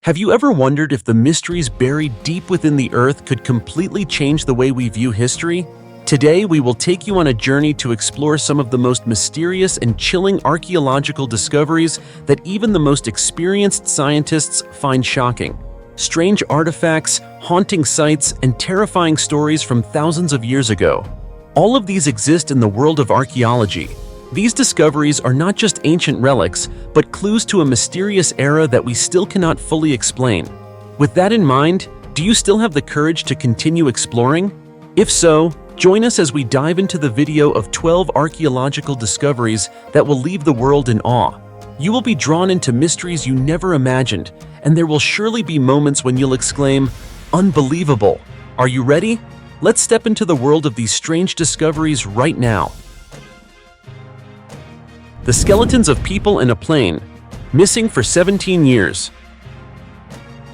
Have you ever wondered if the mysteries buried deep within the Earth could completely change the way we view history? Today, we will take you on a journey to explore some of the most mysterious and chilling archaeological discoveries that even the most experienced scientists find shocking. Strange artifacts, haunting sites, and terrifying stories from thousands of years ago. All of these exist in the world of archaeology. These discoveries are not just ancient relics, but clues to a mysterious era that we still cannot fully explain. With that in mind, do you still have the courage to continue exploring? If so, join us as we dive into the video of 12 archaeological discoveries that will leave the world in awe. You will be drawn into mysteries you never imagined, and there will surely be moments when you'll exclaim, "Unbelievable!" Are you ready? Let's step into the world of these strange discoveries right now. The skeletons of people in a plane, missing for 17 years.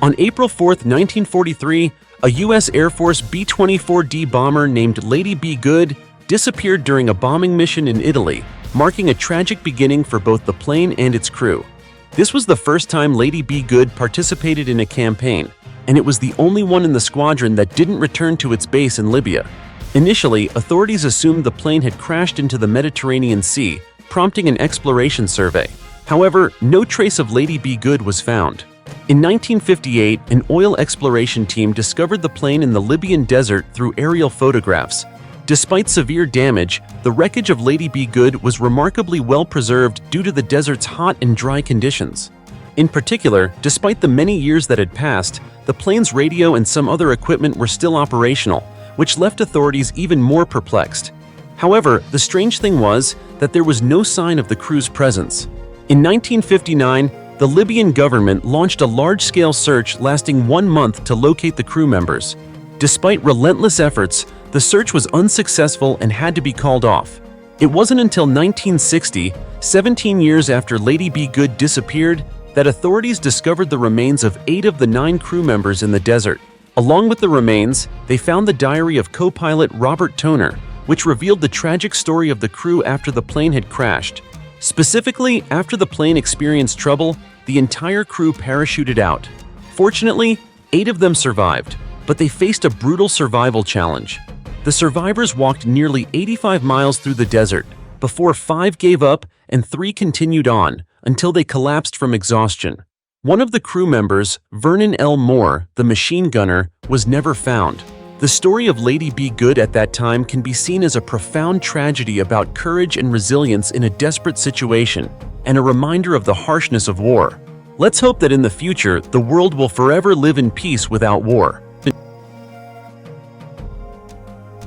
On April 4, 1943, a U.S. Air Force B-24D bomber named Lady Be Good disappeared during a bombing mission in Italy, marking a tragic beginning for both the plane and its crew. This was the first time Lady Be Good participated in a campaign, and it was the only one in the squadron that didn't return to its base in Libya. Initially, authorities assumed the plane had crashed into the Mediterranean Sea, prompting an exploration survey. However, no trace of Lady Be Good was found. In 1958, an oil exploration team discovered the plane in the Libyan desert through aerial photographs. Despite severe damage, the wreckage of Lady Be Good was remarkably well preserved due to the desert's hot and dry conditions. In particular, despite the many years that had passed, the plane's radio and some other equipment were still operational, which left authorities even more perplexed. However, the strange thing was that there was no sign of the crew's presence. In 1959, the Libyan government launched a large-scale search lasting 1 month to locate the crew members. Despite relentless efforts, the search was unsuccessful and had to be called off. It wasn't until 1960, 17 years after Lady Be Good disappeared, that authorities discovered the remains of 8 of the 9 crew members in the desert. Along with the remains, they found the diary of co-pilot Robert Toner, which revealed the tragic story of the crew after the plane had crashed. Specifically, after the plane experienced trouble, the entire crew parachuted out. Fortunately, 8 of them survived, but they faced a brutal survival challenge. The survivors walked nearly 85 miles through the desert, before 5 gave up and 3 continued on, until they collapsed from exhaustion. One of the crew members, Vernon L. Moore, the machine gunner, was never found. The story of Lady Be Good at that time can be seen as a profound tragedy about courage and resilience in a desperate situation, and a reminder of the harshness of war. Let's hope that in the future, the world will forever live in peace without war.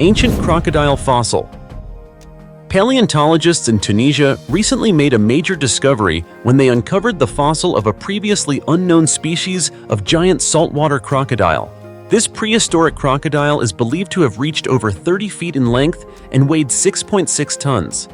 Ancient crocodile fossil. Paleontologists in Tunisia recently made a major discovery when they uncovered the fossil of a previously unknown species of giant saltwater crocodile. This prehistoric crocodile is believed to have reached over 30 feet in length and weighed 6.6 tons.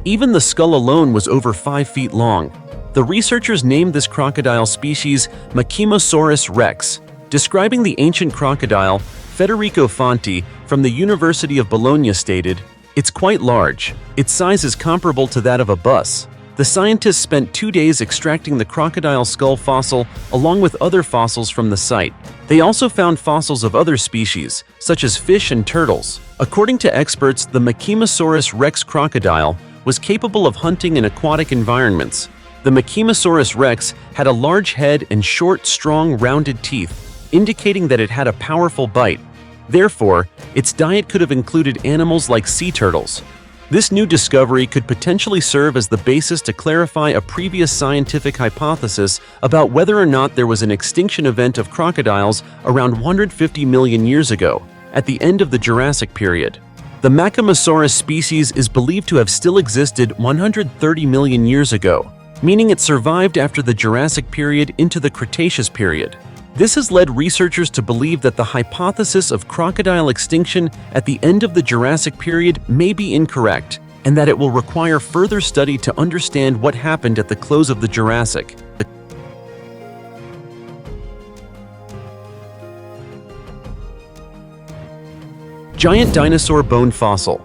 Even the skull alone was over 5 feet long. The researchers named this crocodile species Machimosaurus rex. Describing the ancient crocodile, Federico Fonti from the University of Bologna stated, "It's quite large. Its size is comparable to that of a bus." The scientists spent 2 days extracting the crocodile skull fossil along with other fossils from the site. They also found fossils of other species, such as fish and turtles. According to experts, the Machimosaurus rex crocodile was capable of hunting in aquatic environments. The Machimosaurus rex had a large head and short, strong, rounded teeth, indicating that it had a powerful bite. Therefore, its diet could have included animals like sea turtles. This new discovery could potentially serve as the basis to clarify a previous scientific hypothesis about whether or not there was an extinction event of crocodiles around 150 million years ago, at the end of the Jurassic period. The Machimosaurus species is believed to have still existed 130 million years ago, meaning it survived after the Jurassic period into the Cretaceous period. This has led researchers to believe that the hypothesis of crocodile extinction at the end of the Jurassic period may be incorrect, and that it will require further study to understand what happened at the close of the Jurassic. Giant dinosaur bone fossil.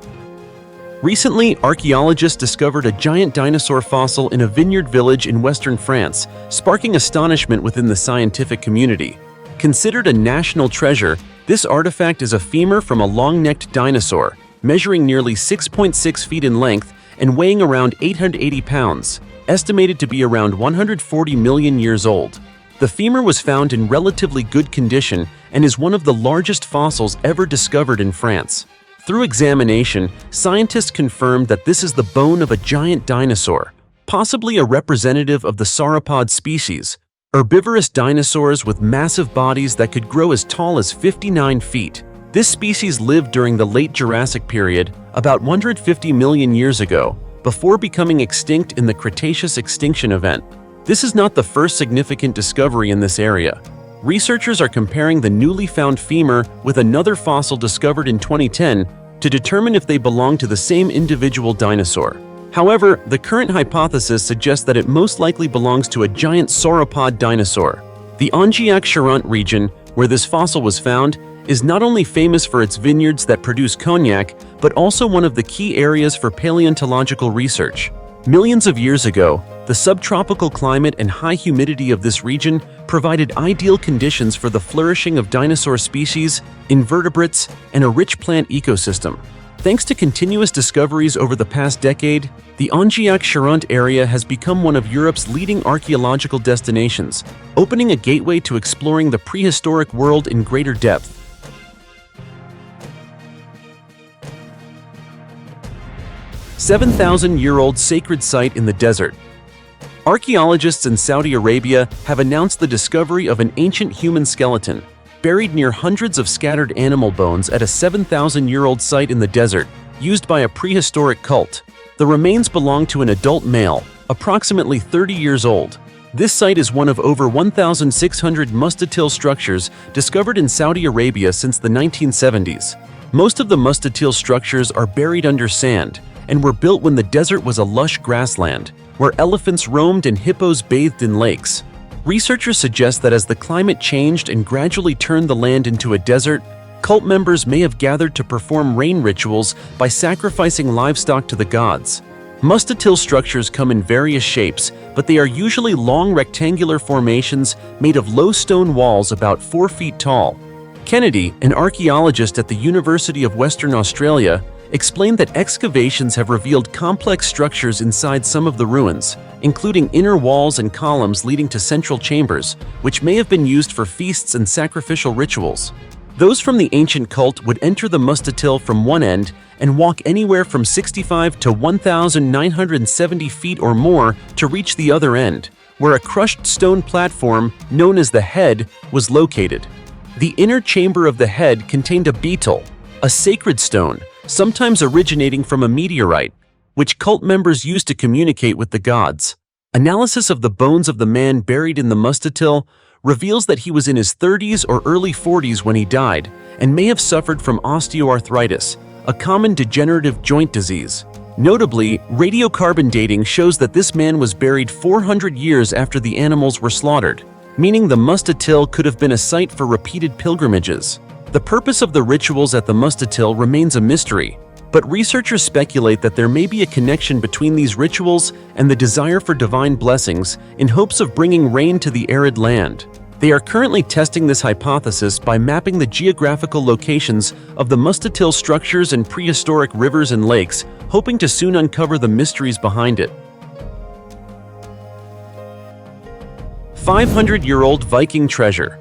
Recently, archaeologists discovered a giant dinosaur fossil in a vineyard village in western France, sparking astonishment within the scientific community. Considered a national treasure, this artifact is a femur from a long-necked dinosaur, measuring nearly 6.6 feet in length and weighing around 880 pounds, estimated to be around 140 million years old. The femur was found in relatively good condition and is one of the largest fossils ever discovered in France. Through examination, scientists confirmed that this is the bone of a giant dinosaur, possibly a representative of the sauropod species, herbivorous dinosaurs with massive bodies that could grow as tall as 59 feet. This species lived during the late Jurassic period, about 150 million years ago, before becoming extinct in the Cretaceous extinction event. This is not the first significant discovery in this area. Researchers are comparing the newly found femur with another fossil discovered in 2010 to determine if they belong to the same individual dinosaur. However, the current hypothesis suggests that it most likely belongs to a giant sauropod dinosaur. The Anjou-Charente region, where this fossil was found, is not only famous for its vineyards that produce cognac, but also one of the key areas for paleontological research. Millions of years ago, the subtropical climate and high humidity of this region provided ideal conditions for the flourishing of dinosaur species, invertebrates, and a rich plant ecosystem. Thanks to continuous discoveries over the past decade, the Anjou-Charente area has become one of Europe's leading archaeological destinations, opening a gateway to exploring the prehistoric world in greater depth. 7,000-year-old sacred site in the desert. Archaeologists in Saudi Arabia have announced the discovery of an ancient human skeleton, buried near hundreds of scattered animal bones at a 7,000-year-old site in the desert, used by a prehistoric cult. The remains belong to an adult male, approximately 30 years old. This site is one of over 1,600 musta'til structures discovered in Saudi Arabia since the 1970s. Most of the musta'til structures are buried under sand, and were built when the desert was a lush grassland, where elephants roamed and hippos bathed in lakes. Researchers suggest that as the climate changed and gradually turned the land into a desert, cult members may have gathered to perform rain rituals by sacrificing livestock to the gods. Musta'til structures come in various shapes, but they are usually long rectangular formations made of low stone walls about 4 feet tall. Kennedy, an archaeologist at the University of Western Australia, explained that excavations have revealed complex structures inside some of the ruins, including inner walls and columns leading to central chambers, which may have been used for feasts and sacrificial rituals. Those from the ancient cult would enter the musta'til from one end and walk anywhere from 65 to 1,970 feet or more to reach the other end, where a crushed stone platform, known as the head, was located. The inner chamber of the head contained a beetle, a sacred stone, sometimes originating from a meteorite, which cult members used to communicate with the gods. Analysis of the bones of the man buried in the musta'til reveals that he was in his 30s or early 40s when he died and may have suffered from osteoarthritis, a common degenerative joint disease. Notably, radiocarbon dating shows that this man was buried 400 years after the animals were slaughtered, meaning the musta'til could have been a site for repeated pilgrimages. The purpose of the rituals at the musta'til remains a mystery, but researchers speculate that there may be a connection between these rituals and the desire for divine blessings in hopes of bringing rain to the arid land. They are currently testing this hypothesis by mapping the geographical locations of the musta'til structures and prehistoric rivers and lakes, hoping to soon uncover the mysteries behind it. 500-year-old Viking treasure.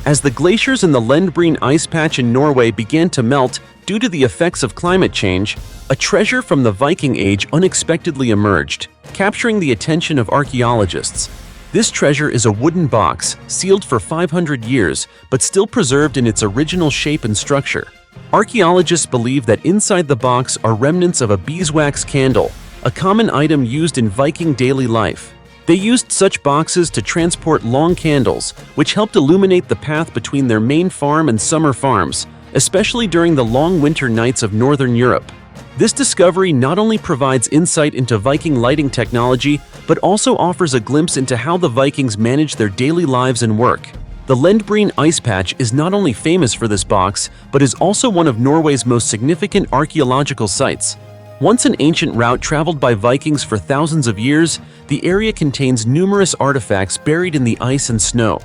As the glaciers in the Lendbreen ice patch in Norway began to melt due to the effects of climate change, a treasure from the Viking Age unexpectedly emerged, capturing the attention of archaeologists. This treasure is a wooden box, sealed for 500 years, but still preserved in its original shape and structure. Archaeologists believe that inside the box are remnants of a beeswax candle, a common item used in Viking daily life. They used such boxes to transport long candles, which helped illuminate the path between their main farm and summer farms, especially during the long winter nights of Northern Europe. This discovery not only provides insight into Viking lighting technology, but also offers a glimpse into how the Vikings managed their daily lives and work. The Lendbreen ice patch is not only famous for this box, but is also one of Norway's most significant archaeological sites. Once an ancient route traveled by Vikings for thousands of years, the area contains numerous artifacts buried in the ice and snow.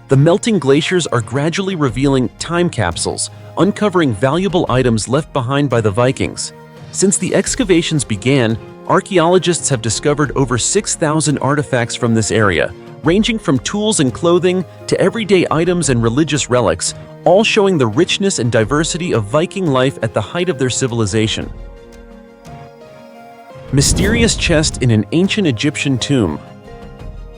The melting glaciers are gradually revealing time capsules, uncovering valuable items left behind by the Vikings. Since the excavations began, archaeologists have discovered over 6,000 artifacts from this area, ranging from tools and clothing to everyday items and religious relics, all showing the richness and diversity of Viking life at the height of their civilization. Mysterious chest in an ancient Egyptian tomb.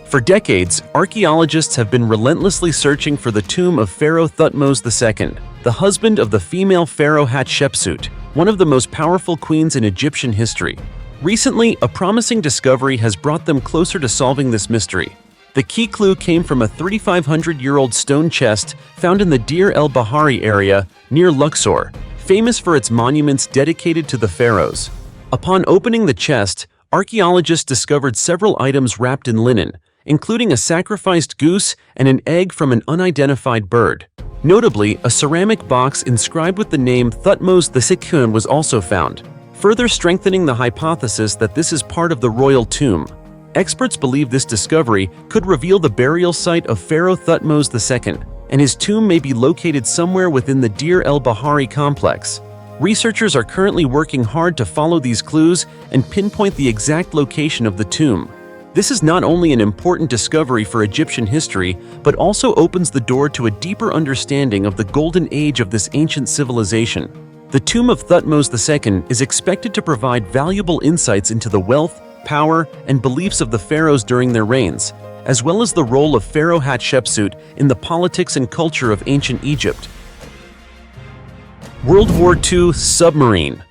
For decades, archaeologists have been relentlessly searching for the tomb of Pharaoh Thutmose II, the husband of the female pharaoh Hatshepsut, one of the most powerful queens in Egyptian history. Recently, a promising discovery has brought them closer to solving this mystery. The key clue came from a 3,500-year-old stone chest found in the Deir el-Bahari area near Luxor, famous for its monuments dedicated to the pharaohs. Upon opening the chest, archaeologists discovered several items wrapped in linen, including a sacrificed goose and an egg from an unidentified bird. Notably, a ceramic box inscribed with the name Thutmose II was also found, further strengthening the hypothesis that this is part of the royal tomb. Experts believe this discovery could reveal the burial site of Pharaoh Thutmose II, and his tomb may be located somewhere within the Deir el-Bahari complex. Researchers are currently working hard to follow these clues and pinpoint the exact location of the tomb. This is not only an important discovery for Egyptian history, but also opens the door to a deeper understanding of the golden age of this ancient civilization. The tomb of Thutmose II is expected to provide valuable insights into the wealth, power, and beliefs of the pharaohs during their reigns, as well as the role of Pharaoh Hatshepsut in the politics and culture of ancient Egypt. World War II submarine.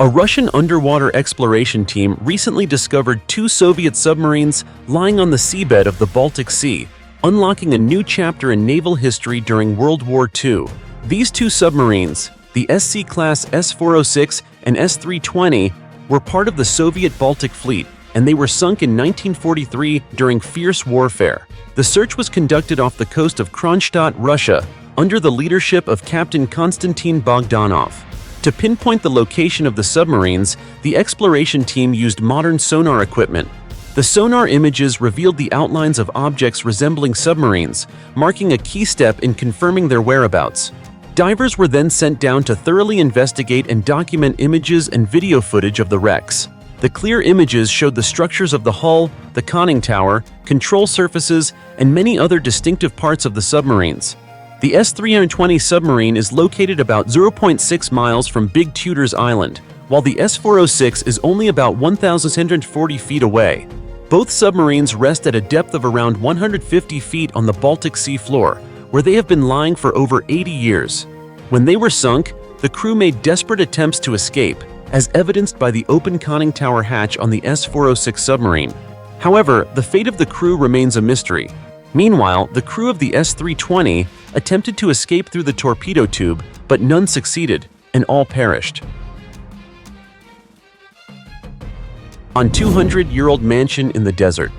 A Russian underwater exploration team recently discovered 2 Soviet submarines lying on the seabed of the Baltic Sea, unlocking a new chapter in naval history during World War II. These 2 submarines, the SC-class S-406 and S-320, were part of the Soviet Baltic Fleet, and they were sunk in 1943 during fierce warfare. The search was conducted off the coast of Kronstadt, Russia, under the leadership of Captain Konstantin Bogdanov. To pinpoint the location of the submarines, the exploration team used modern sonar equipment. The sonar images revealed the outlines of objects resembling submarines, marking a key step in confirming their whereabouts. Divers were then sent down to thoroughly investigate and document images and video footage of the wrecks. The clear images showed the structures of the hull, the conning tower, control surfaces, and many other distinctive parts of the submarines. The S-320 submarine is located about 0.6 miles from Big Tudors Island, while the S-406 is only about 1,640 feet away. Both submarines rest at a depth of around 150 feet on the Baltic Sea floor, where they have been lying for over 80 years. When they were sunk, the crew made desperate attempts to escape, as evidenced by the open conning tower hatch on the S-406 submarine. However, the fate of the crew remains a mystery. Meanwhile, the crew of the S-320 attempted to escape through the torpedo tube, but none succeeded, and all perished. On 200-year-old mansion in the desert.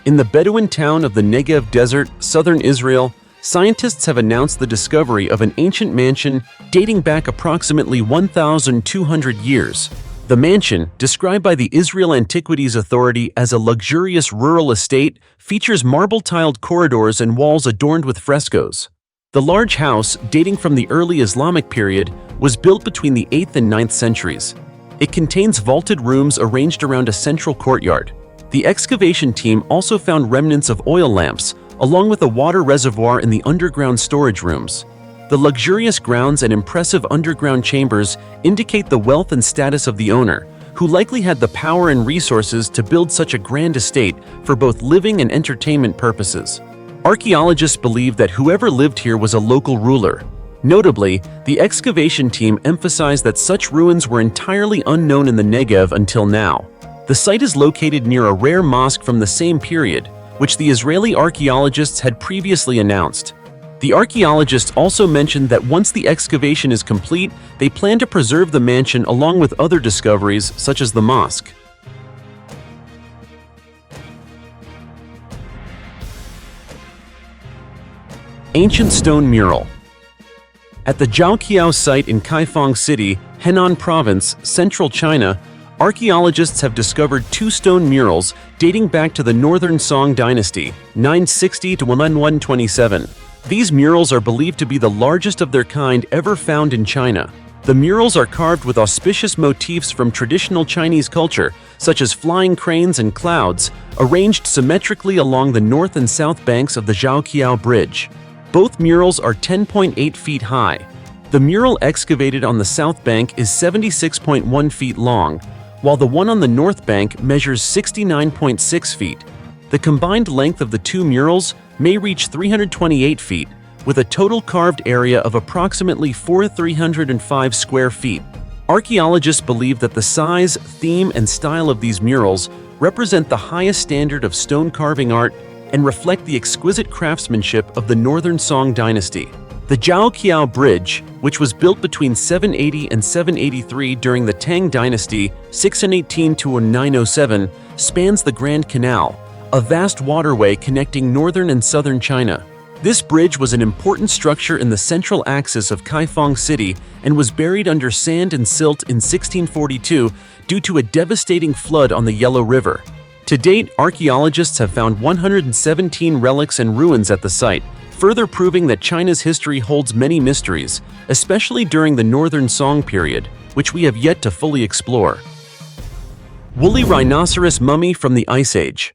In the Bedouin town of the Negev Desert, southern Israel, scientists have announced the discovery of an ancient mansion dating back approximately 1,200 years. The mansion, described by the Israel Antiquities Authority as a luxurious rural estate, features marble-tiled corridors and walls adorned with frescoes. The large house, dating from the early Islamic period, was built between the 8th and 9th centuries. It contains vaulted rooms arranged around a central courtyard. The excavation team also found remnants of oil lamps, along with a water reservoir in the underground storage rooms. The luxurious grounds and impressive underground chambers indicate the wealth and status of the owner, who likely had the power and resources to build such a grand estate for both living and entertainment purposes. Archaeologists believe that whoever lived here was a local ruler. Notably, the excavation team emphasized that such ruins were entirely unknown in the Negev until now. The site is located near a rare mosque from the same period, which the Israeli archaeologists had previously announced. The archaeologists also mentioned that once the excavation is complete, they plan to preserve the mansion along with other discoveries, such as the mosque. Ancient stone mural. At the Zhaoqiao site in Kaifeng City, Henan Province, central China, archaeologists have discovered two stone murals dating back to the Northern Song Dynasty, 960 to 1127. These murals are believed to be the largest of their kind ever found in China. The murals are carved with auspicious motifs from traditional Chinese culture, such as flying cranes and clouds, arranged symmetrically along the north and south banks of the Zhaoqiao Bridge. Both murals are 10.8 feet high. The mural excavated on the south bank is 76.1 feet long, while the one on the north bank measures 69.6 feet. The combined length of the two murals may reach 328 feet, with a total carved area of approximately 4,305 square feet. Archaeologists believe that the size, theme, and style of these murals represent the highest standard of stone carving art and reflect the exquisite craftsmanship of the Northern Song Dynasty. The Zhaoqiao Bridge, which was built between 780 and 783 during the Tang Dynasty, 618 to 907, spans the Grand Canal, a vast waterway connecting northern and southern China. This bridge was an important structure in the central axis of Kaifeng City and was buried under sand and silt in 1642 due to a devastating flood on the Yellow River. To date, archaeologists have found 117 relics and ruins at the site, further proving that China's history holds many mysteries, especially during the Northern Song period, which we have yet to fully explore. Woolly rhinoceros mummy from the Ice Age.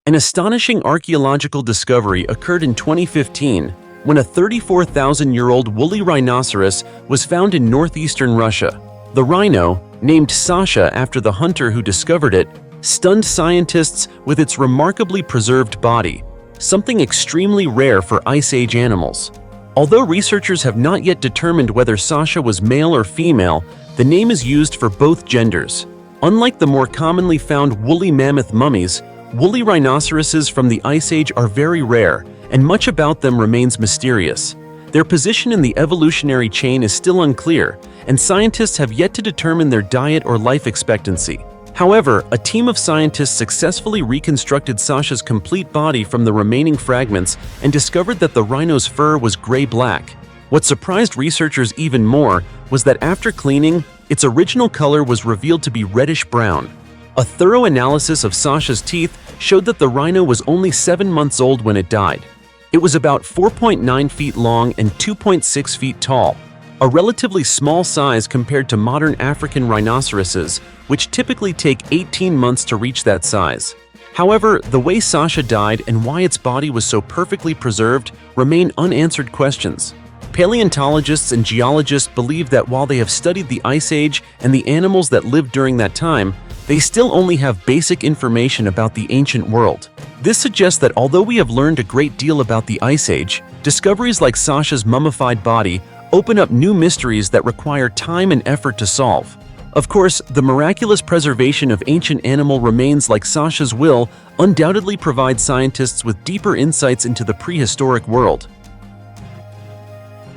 An astonishing archaeological discovery occurred in 2015 when a 34,000-year-old woolly rhinoceros was found in northeastern Russia. The rhino, named Sasha after the hunter who discovered it, stunned scientists with its remarkably preserved body, something extremely rare for Ice Age animals. Although researchers have not yet determined whether Sasha was male or female, the name is used for both genders. Unlike the more commonly found woolly mammoth mummies, woolly rhinoceroses from the Ice Age are very rare, and much about them remains mysterious. Their position in the evolutionary chain is still unclear, and scientists have yet to determine their diet or life expectancy. However, a team of scientists successfully reconstructed Sasha's complete body from the remaining fragments and discovered that the rhino's fur was gray-black. What surprised researchers even more was that after cleaning, its original color was revealed to be reddish-brown. A thorough analysis of Sasha's teeth showed that the rhino was only 7 months old when it died. It was about 4.9 feet long and 2.6 feet tall, a relatively small size compared to modern African rhinoceroses, which typically take 18 months to reach that size. However, the way Sasha died and why its body was so perfectly preserved remain unanswered questions. Paleontologists and geologists believe that while they have studied the Ice Age and the animals that lived during that time, they still only have basic information about the ancient world. This suggests that although we have learned a great deal about the Ice Age, discoveries like Sasha's mummified body open up new mysteries that require time and effort to solve. Of course, the miraculous preservation of ancient animal remains like Sasha's will undoubtedly provide scientists with deeper insights into the prehistoric world.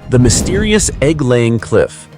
The mysterious egg-laying cliff.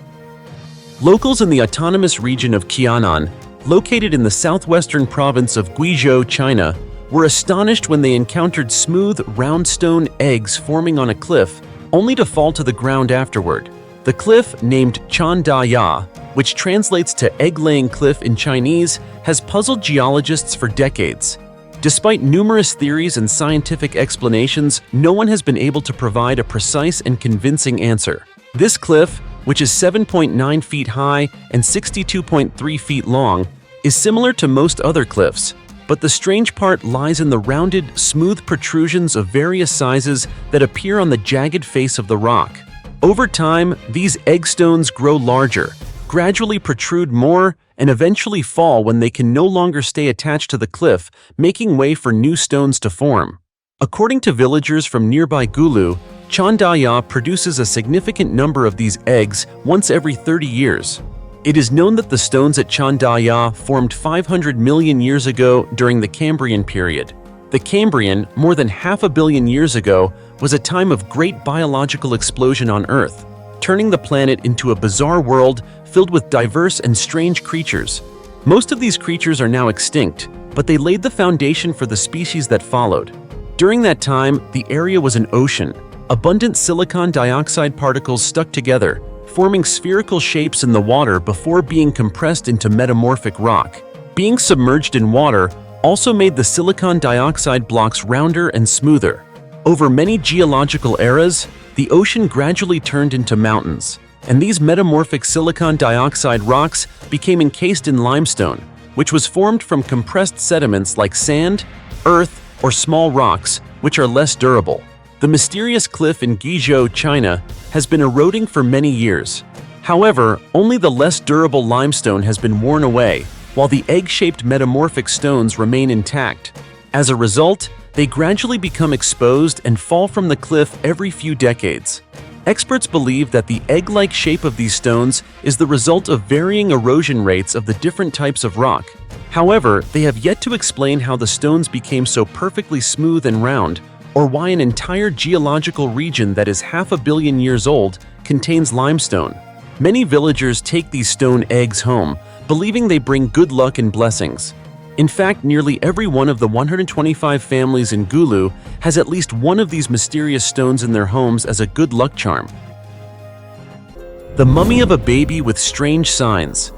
Locals in the autonomous region of Qianan, located in the southwestern province of Guizhou, China, were astonished when they encountered smooth, round stone eggs forming on a cliff, only to fall to the ground afterward. The cliff, named Chan Da Ya, which translates to egg-laying cliff in Chinese, has puzzled geologists for decades. Despite numerous theories and scientific explanations, no one has been able to provide a precise and convincing answer. This cliff, which is 7.9 feet high and 62.3 feet long, is similar to most other cliffs, but the strange part lies in the rounded, smooth protrusions of various sizes that appear on the jagged face of the rock. Over time, these egg stones grow larger, gradually protrude more, and eventually fall when they can no longer stay attached to the cliff, making way for new stones to form. According to villagers from nearby Gulu, Chan Da Ya produces a significant number of these eggs once every 30 years. It is known that the stones at Chan Da Ya formed 500 million years ago during the Cambrian period. The Cambrian, more than 500 million years ago, was a time of great biological explosion on Earth, turning the planet into a bizarre world filled with diverse and strange creatures. Most of these creatures are now extinct, but they laid the foundation for the species that followed. During that time, the area was an ocean, abundant silicon dioxide particles stuck together, forming spherical shapes in the water before being compressed into metamorphic rock. Being submerged in water also made the silicon dioxide blocks rounder and smoother. Over many geological eras, the ocean gradually turned into mountains, and these metamorphic silicon dioxide rocks became encased in limestone, which was formed from compressed sediments like sand, earth, or small rocks, which are less durable. The mysterious cliff in Guizhou, China, has been eroding for many years. However, only the less durable limestone has been worn away, while the egg-shaped metamorphic stones remain intact. As a result, they gradually become exposed and fall from the cliff every few decades. Experts believe that the egg-like shape of these stones is the result of varying erosion rates of the different types of rock. However, they have yet to explain how the stones became so perfectly smooth and round, or why an entire geological region that is 500 million years old contains limestone. Many villagers take these stone eggs home, believing they bring good luck and blessings. In fact, nearly every one of the 125 families in Gulu has at least one of these mysterious stones in their homes as a good luck charm. The mummy of a baby with strange signs.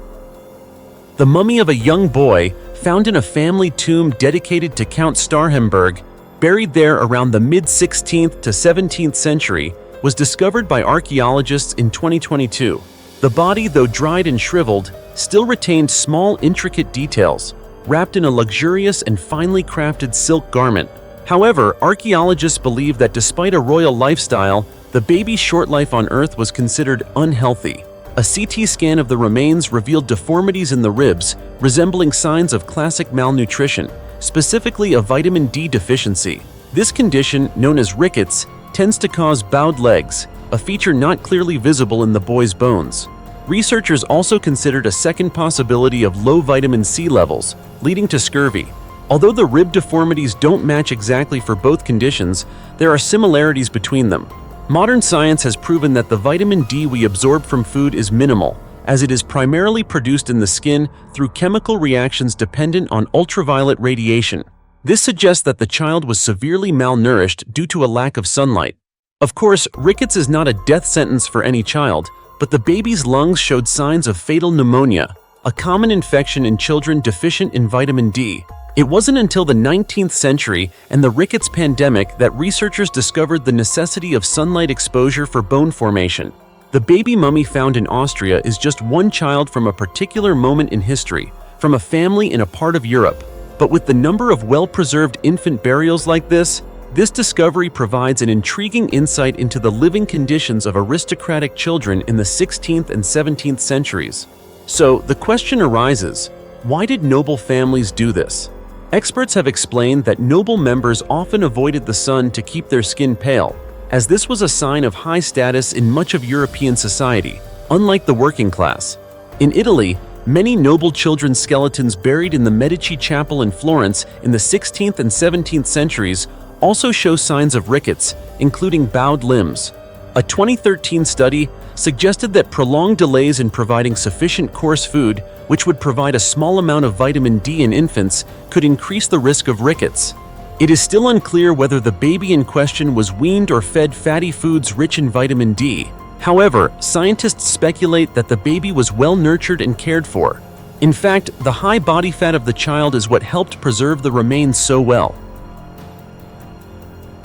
The mummy of a young boy, found in a family tomb dedicated to Count Starhemberg, buried there around the mid-16th to 17th century, was discovered by archaeologists in 2022. The body, though dried and shriveled, still retained small, intricate details, wrapped in a luxurious and finely crafted silk garment. However, archaeologists believe that despite a royal lifestyle, the baby's short life on Earth was considered unhealthy. A CT scan of the remains revealed deformities in the ribs, resembling signs of classic malnutrition, specifically a vitamin D deficiency. This condition, known as rickets, tends to cause bowed legs, a feature not clearly visible in the boy's bones. Researchers also considered a second possibility of low vitamin C levels, leading to scurvy. Although the rib deformities don't match exactly for both conditions, there are similarities between them. Modern science has proven that the vitamin D we absorb from food is minimal, as it is primarily produced in the skin through chemical reactions dependent on ultraviolet radiation. This suggests that the child was severely malnourished due to a lack of sunlight. Of course, rickets is not a death sentence for any child, but the baby's lungs showed signs of fatal pneumonia, a common infection in children deficient in vitamin D. It wasn't until the 19th century and the rickets pandemic that researchers discovered the necessity of sunlight exposure for bone formation. The baby mummy found in Austria is just one child from a particular moment in history, from a family in a part of Europe. But with the number of well-preserved infant burials like this discovery provides an intriguing insight into the living conditions of aristocratic children in the 16th and 17th centuries. So, the question arises, why did noble families do this? Experts have explained that noble members often avoided the sun to keep their skin pale, as this was a sign of high status in much of European society, unlike the working class. In Italy, many noble children's skeletons buried in the Medici Chapel in Florence in the 16th and 17th centuries also show signs of rickets, including bowed limbs. A 2013 study suggested that prolonged delays in providing sufficient coarse food, which would provide a small amount of vitamin D in infants, could increase the risk of rickets. It is still unclear whether the baby in question was weaned or fed fatty foods rich in vitamin D. However, scientists speculate that the baby was well nurtured and cared for. In fact, the high body fat of the child is what helped preserve the remains so well.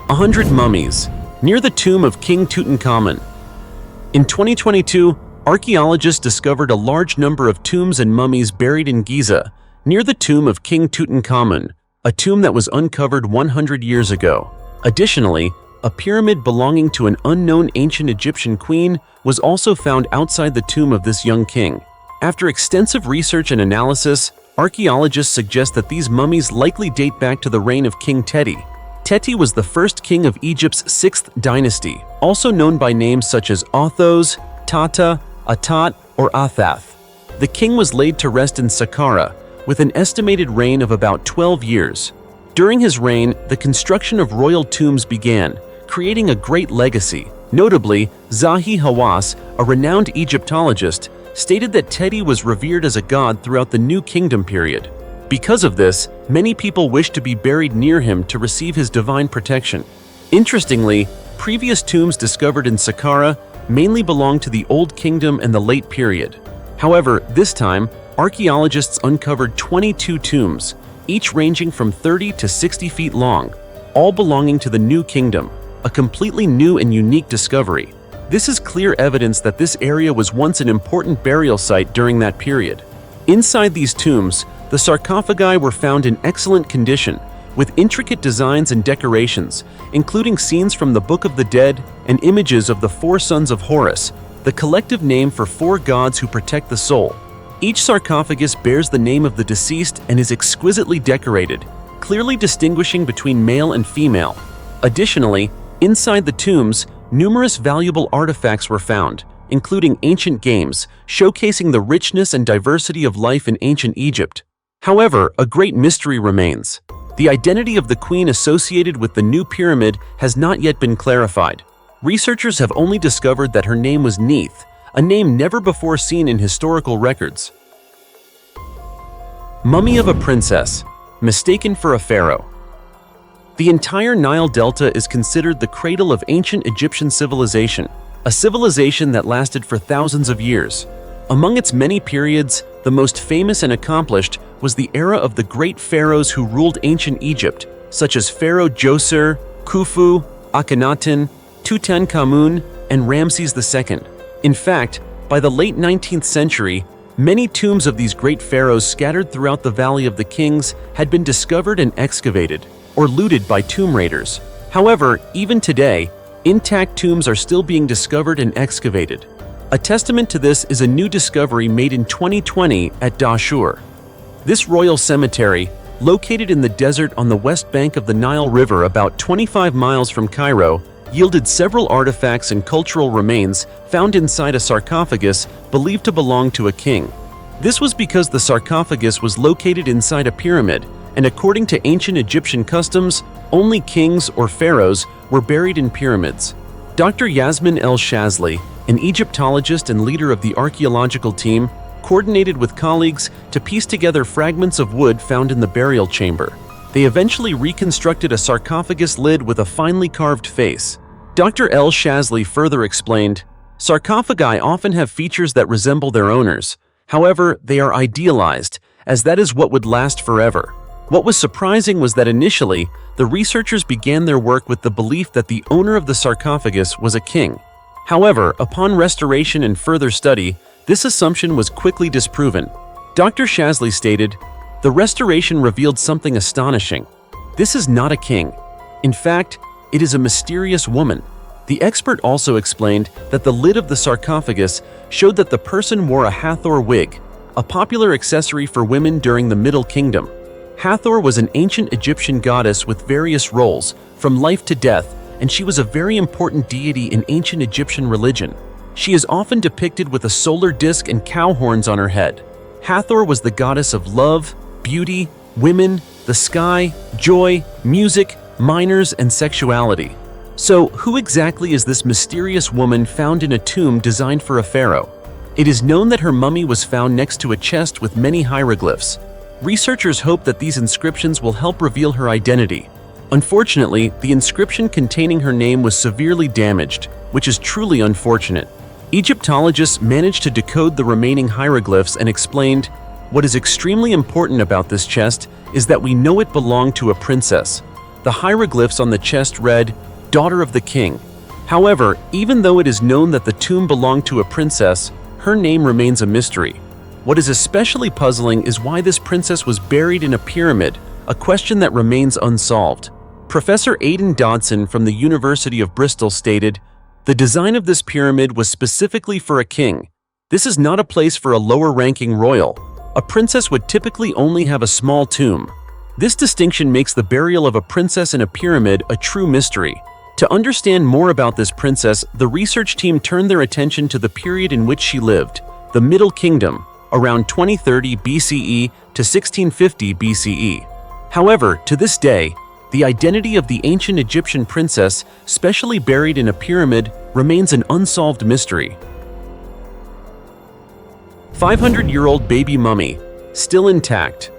100 mummies, near the tomb of King Tutankhamun. In 2022, archaeologists discovered a large number of tombs and mummies buried in Giza, near the tomb of King Tutankhamun, a tomb that was uncovered 100 years ago. Additionally, a pyramid belonging to an unknown ancient Egyptian queen was also found outside the tomb of this young king. After extensive research and analysis, archaeologists suggest that these mummies likely date back to the reign of King Teti. Teti was the first king of Egypt's 6th dynasty, also known by names such as Othos, Tata, Atat, or Athath. The king was laid to rest in Saqqara, with an estimated reign of about 12 years. During his reign, the construction of royal tombs began, creating a great legacy. Notably, Zahi Hawass, a renowned Egyptologist, stated that Teti was revered as a god throughout the New Kingdom period. Because of this, many people wished to be buried near him to receive his divine protection. Interestingly, previous tombs discovered in Saqqara mainly belong to the Old Kingdom and the Late Period. However, this time, archaeologists uncovered 22 tombs, each ranging from 30 to 60 feet long, all belonging to the New Kingdom, a completely new and unique discovery. This is clear evidence that this area was once an important burial site during that period. Inside these tombs, the sarcophagi were found in excellent condition, with intricate designs and decorations, including scenes from the Book of the Dead and images of the four sons of Horus, the collective name for four gods who protect the soul. Each sarcophagus bears the name of the deceased and is exquisitely decorated, clearly distinguishing between male and female. Additionally, inside the tombs, numerous valuable artifacts were found, including ancient games, showcasing the richness and diversity of life in ancient Egypt. However, a great mystery remains. The identity of the queen associated with the new pyramid has not yet been clarified. Researchers have only discovered that her name was Neith, a name never before seen in historical records. Mummy of a princess, mistaken for a pharaoh. The entire Nile Delta is considered the cradle of ancient Egyptian civilization, a civilization that lasted for thousands of years. Among its many periods, the most famous and accomplished was the era of the great pharaohs who ruled ancient Egypt, such as Pharaoh Djoser, Khufu, Akhenaten, Tutankhamun, and Ramses II. In fact, by the late 19th century, many tombs of these great pharaohs scattered throughout the Valley of the Kings had been discovered and excavated, or looted by tomb raiders. However, even today, intact tombs are still being discovered and excavated. A testament to this is a new discovery made in 2020 at Dashur. This royal cemetery, located in the desert on the west bank of the Nile River about 25 miles from Cairo, yielded several artifacts and cultural remains found inside a sarcophagus believed to belong to a king. This was because the sarcophagus was located inside a pyramid, and according to ancient Egyptian customs, only kings or pharaohs were buried in pyramids. Dr. Yasmin El-Shazli, an Egyptologist and leader of the archaeological team, coordinated with colleagues to piece together fragments of wood found in the burial chamber. They eventually reconstructed a sarcophagus lid with a finely carved face. Dr. El-Shazli further explained, "Sarcophagi often have features that resemble their owners. However, they are idealized, as that is what would last forever." What was surprising was that initially, the researchers began their work with the belief that the owner of the sarcophagus was a king. However, upon restoration and further study, this assumption was quickly disproven. Dr. Shazli stated, "The restoration revealed something astonishing. This is not a king. In fact, it is a mysterious woman." The expert also explained that the lid of the sarcophagus showed that the person wore a Hathor wig, a popular accessory for women during the Middle Kingdom. Hathor was an ancient Egyptian goddess with various roles, from life to death, and she was a very important deity in ancient Egyptian religion. She is often depicted with a solar disk and cow horns on her head. Hathor was the goddess of love, beauty, women, the sky, joy, music, miners, and sexuality. So, who exactly is this mysterious woman found in a tomb designed for a pharaoh? It is known that her mummy was found next to a chest with many hieroglyphs. Researchers hope that these inscriptions will help reveal her identity. Unfortunately, the inscription containing her name was severely damaged, which is truly unfortunate. Egyptologists managed to decode the remaining hieroglyphs and explained, "What is extremely important about this chest is that we know it belonged to a princess." The hieroglyphs on the chest read, "Daughter of the King." However, even though it is known that the tomb belonged to a princess, her name remains a mystery. What is especially puzzling is why this princess was buried in a pyramid, a question that remains unsolved. Professor Aidan Dodson from the University of Bristol stated, "The design of this pyramid was specifically for a king. This is not a place for a lower-ranking royal. A princess would typically only have a small tomb. This distinction makes the burial of a princess in a pyramid a true mystery." To understand more about this princess, the research team turned their attention to the period in which she lived, the Middle Kingdom, around 2030 BCE to 1650 BCE. However, to this day, the identity of the ancient Egyptian princess, specially buried in a pyramid, remains an unsolved mystery. 500-year-old baby mummy, still intact.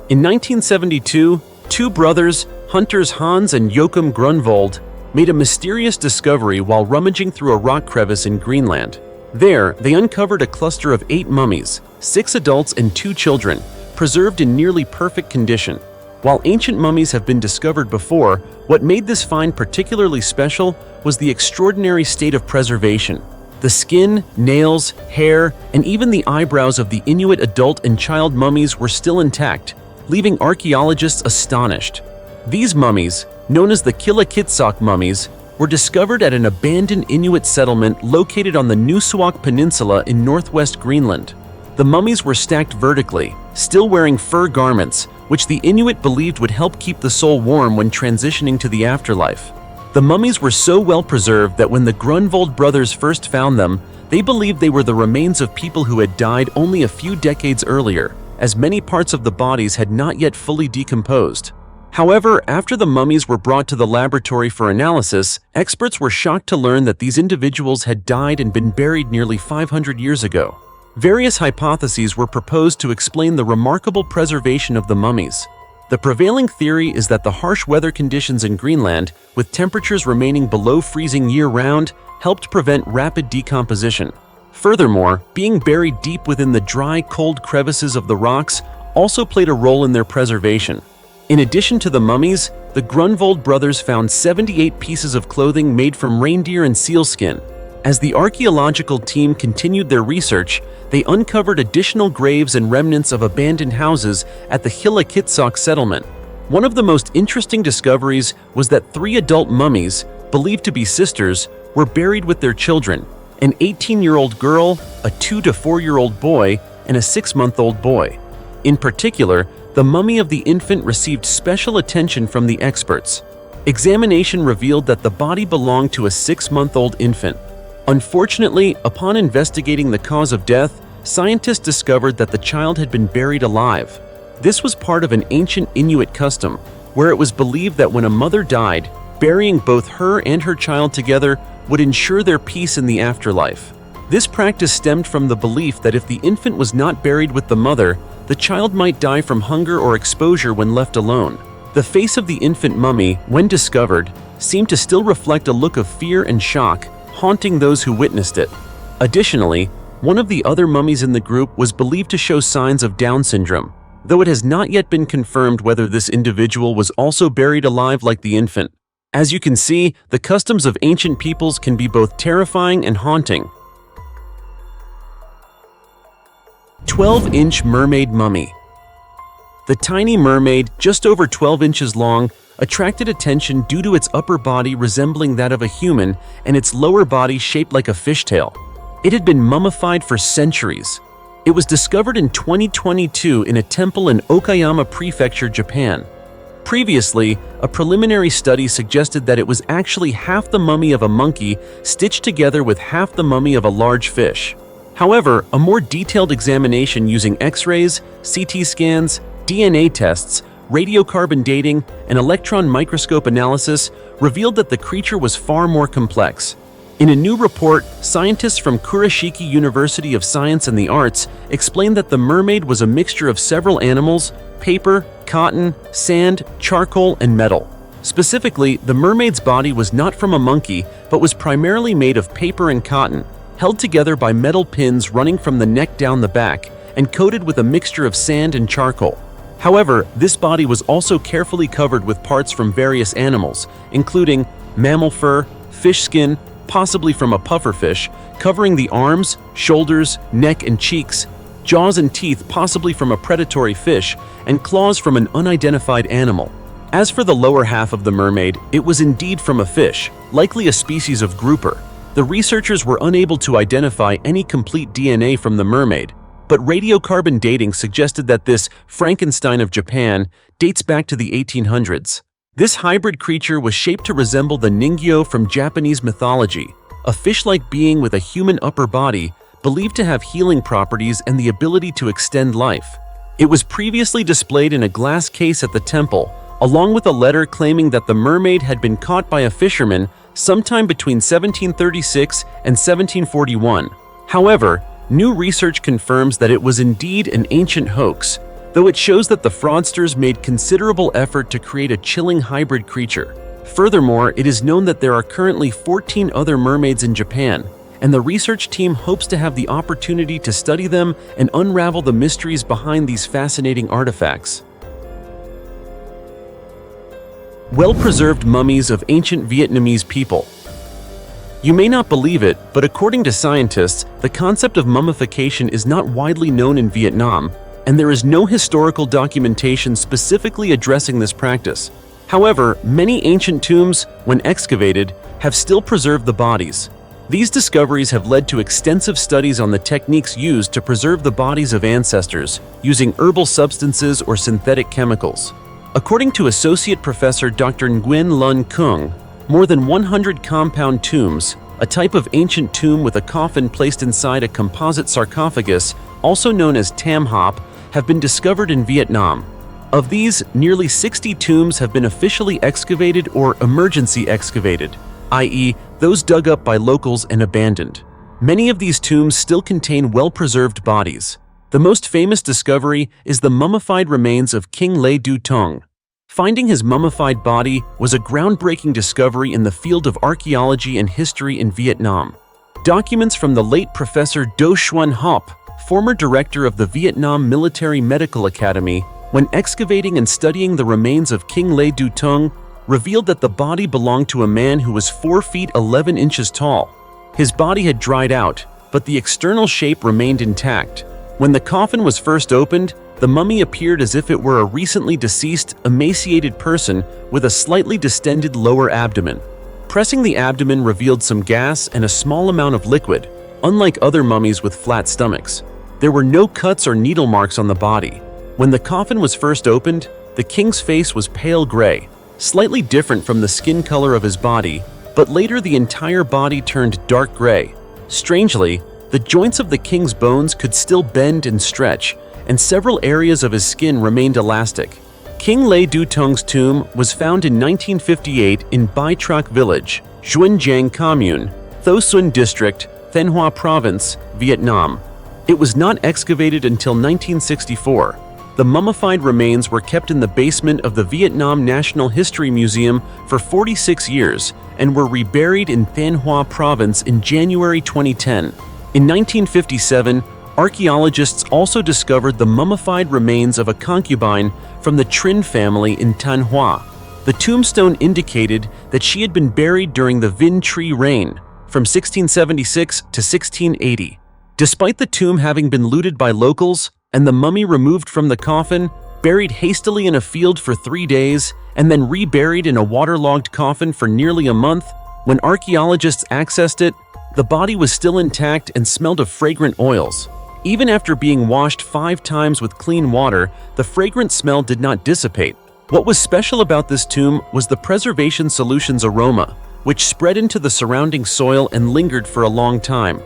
In 1972, two brothers, hunters Hans and Joachim Grunwald, made a mysterious discovery while rummaging through a rock crevice in Greenland. There, they uncovered a cluster of 8 mummies, 6 adults and 2 children, preserved in nearly perfect condition. While ancient mummies have been discovered before, what made this find particularly special was the extraordinary state of preservation. The skin, nails, hair, and even the eyebrows of the Inuit adult and child mummies were still intact, leaving archaeologists astonished. These mummies, known as the Qillaqitzaq mummies, were discovered at an abandoned Inuit settlement located on the Nuussuaq Peninsula in northwest Greenland. The mummies were stacked vertically, still wearing fur garments, which the Inuit believed would help keep the soul warm when transitioning to the afterlife. The mummies were so well preserved that when the Grunwald brothers first found them, they believed they were the remains of people who had died only a few decades earlier, as many parts of the bodies had not yet fully decomposed. However, after the mummies were brought to the laboratory for analysis, experts were shocked to learn that these individuals had died and been buried nearly 500 years ago. Various hypotheses were proposed to explain the remarkable preservation of the mummies. The prevailing theory is that the harsh weather conditions in Greenland, with temperatures remaining below freezing year-round, helped prevent rapid decomposition. Furthermore, being buried deep within the dry, cold crevices of the rocks also played a role in their preservation. In addition to the mummies, the Grunwald brothers found 78 pieces of clothing made from reindeer and sealskin. As the archaeological team continued their research, they uncovered additional graves and remnants of abandoned houses at the Qillaqitzaq settlement. One of the most interesting discoveries was that 3 adult mummies, believed to be sisters, were buried with their children, an 18-year-old girl, a 2- to 4-year-old boy, and a 6-month-old boy. In particular, the mummy of the infant received special attention from the experts. Examination revealed that the body belonged to a 6-month-old infant. Unfortunately, upon investigating the cause of death, scientists discovered that the child had been buried alive. This was part of an ancient Inuit custom, where it was believed that when a mother died, burying both her and her child together would ensure their peace in the afterlife. This practice stemmed from the belief that if the infant was not buried with the mother, the child might die from hunger or exposure when left alone. The face of the infant mummy, when discovered, seemed to still reflect a look of fear and shock, haunting those who witnessed it. Additionally, one of the other mummies in the group was believed to show signs of Down syndrome, though it has not yet been confirmed whether this individual was also buried alive like the infant. As you can see, the customs of ancient peoples can be both terrifying and haunting. 12-inch mermaid mummy. The tiny mermaid, just over 12 inches long, attracted attention due to its upper body resembling that of a human and its lower body shaped like a fishtail. It had been mummified for centuries. It was discovered in 2022 in a temple in Okayama Prefecture, Japan. Previously, a preliminary study suggested that it was actually half the mummy of a monkey stitched together with half the mummy of a large fish. However, a more detailed examination using X-rays, CT scans, DNA tests, radiocarbon dating, and electron microscope analysis revealed that the creature was far more complex. In a new report, scientists from Kurashiki University of Science and the Arts explained that the mermaid was a mixture of several animals, paper, cotton, sand, charcoal, and metal. Specifically, the mermaid's body was not from a monkey, but was primarily made of paper and cotton, held together by metal pins running from the neck down the back, and coated with a mixture of sand and charcoal. However, this body was also carefully covered with parts from various animals, including mammal fur, fish skin, possibly from a pufferfish, covering the arms, shoulders, neck, and cheeks, jaws and teeth possibly from a predatory fish, and claws from an unidentified animal. As for the lower half of the mermaid, it was indeed from a fish, likely a species of grouper. The researchers were unable to identify any complete DNA from the mermaid, but radiocarbon dating suggested that this Frankenstein of Japan dates back to the 1800s. This hybrid creature was shaped to resemble the Ningyo from Japanese mythology, a fish-like being with a human upper body, believed to have healing properties and the ability to extend life. It was previously displayed in a glass case at the temple, along with a letter claiming that the mermaid had been caught by a fisherman sometime between 1736 and 1741. However, new research confirms that it was indeed an ancient hoax, though it shows that the fraudsters made considerable effort to create a chilling hybrid creature. Furthermore, it is known that there are currently 14 other mermaids in Japan, and the research team hopes to have the opportunity to study them and unravel the mysteries behind these fascinating artifacts. Well-preserved mummies of ancient Vietnamese people. You may not believe it, but according to scientists, the concept of mummification is not widely known in Vietnam, and there is no historical documentation specifically addressing this practice. However, many ancient tombs, when excavated, have still preserved the bodies. These discoveries have led to extensive studies on the techniques used to preserve the bodies of ancestors, using herbal substances or synthetic chemicals. According to Associate Professor Dr. Nguyen Lun Kung, more than 100 compound tombs, a type of ancient tomb with a coffin placed inside a composite sarcophagus, also known as tam hop, have been discovered in Vietnam. Of these, nearly 60 tombs have been officially excavated or emergency excavated, i.e., those dug up by locals and abandoned. Many of these tombs still contain well-preserved bodies. The most famous discovery is the mummified remains of King Lê Du Tông. Finding his mummified body was a groundbreaking discovery in the field of archaeology and history in Vietnam. Documents from the late Professor Do Xuân Hop, former director of the Vietnam Military Medical Academy, when excavating and studying the remains of King Lê Du Tông, revealed that the body belonged to a man who was 4 feet 11 inches tall. His body had dried out, but the external shape remained intact. When the coffin was first opened, the mummy appeared as if it were a recently deceased, emaciated person with a slightly distended lower abdomen. Pressing the abdomen revealed some gas and a small amount of liquid, unlike other mummies with flat stomachs. There were no cuts or needle marks on the body. When the coffin was first opened, the king's face was pale gray, slightly different from the skin color of his body, but later the entire body turned dark gray. Strangely, the joints of the king's bones could still bend and stretch, and several areas of his skin remained elastic. King Lê Du Tong's tomb was found in 1958 in Bai Trac Village, Xuân Giang Commune, Tho Xuân District, Thanh Hoa Province, Vietnam. It was not excavated until 1964. The mummified remains were kept in the basement of the Vietnam National History Museum for 46 years and were reburied in Thanh Hoa Province in January 2010. In 1957, archaeologists also discovered the mummified remains of a concubine from the Trinh family in Thanh Hoa. The tombstone indicated that she had been buried during the Vinh Tri reign from 1676 to 1680. Despite the tomb having been looted by locals and the mummy removed from the coffin, buried hastily in a field for 3 days, and then reburied in a waterlogged coffin for nearly a month, when archaeologists accessed it, the body was still intact and smelled of fragrant oils. Even after being washed 5 times with clean water, the fragrant smell did not dissipate. What was special about this tomb was the preservation solution's aroma, which spread into the surrounding soil and lingered for a long time.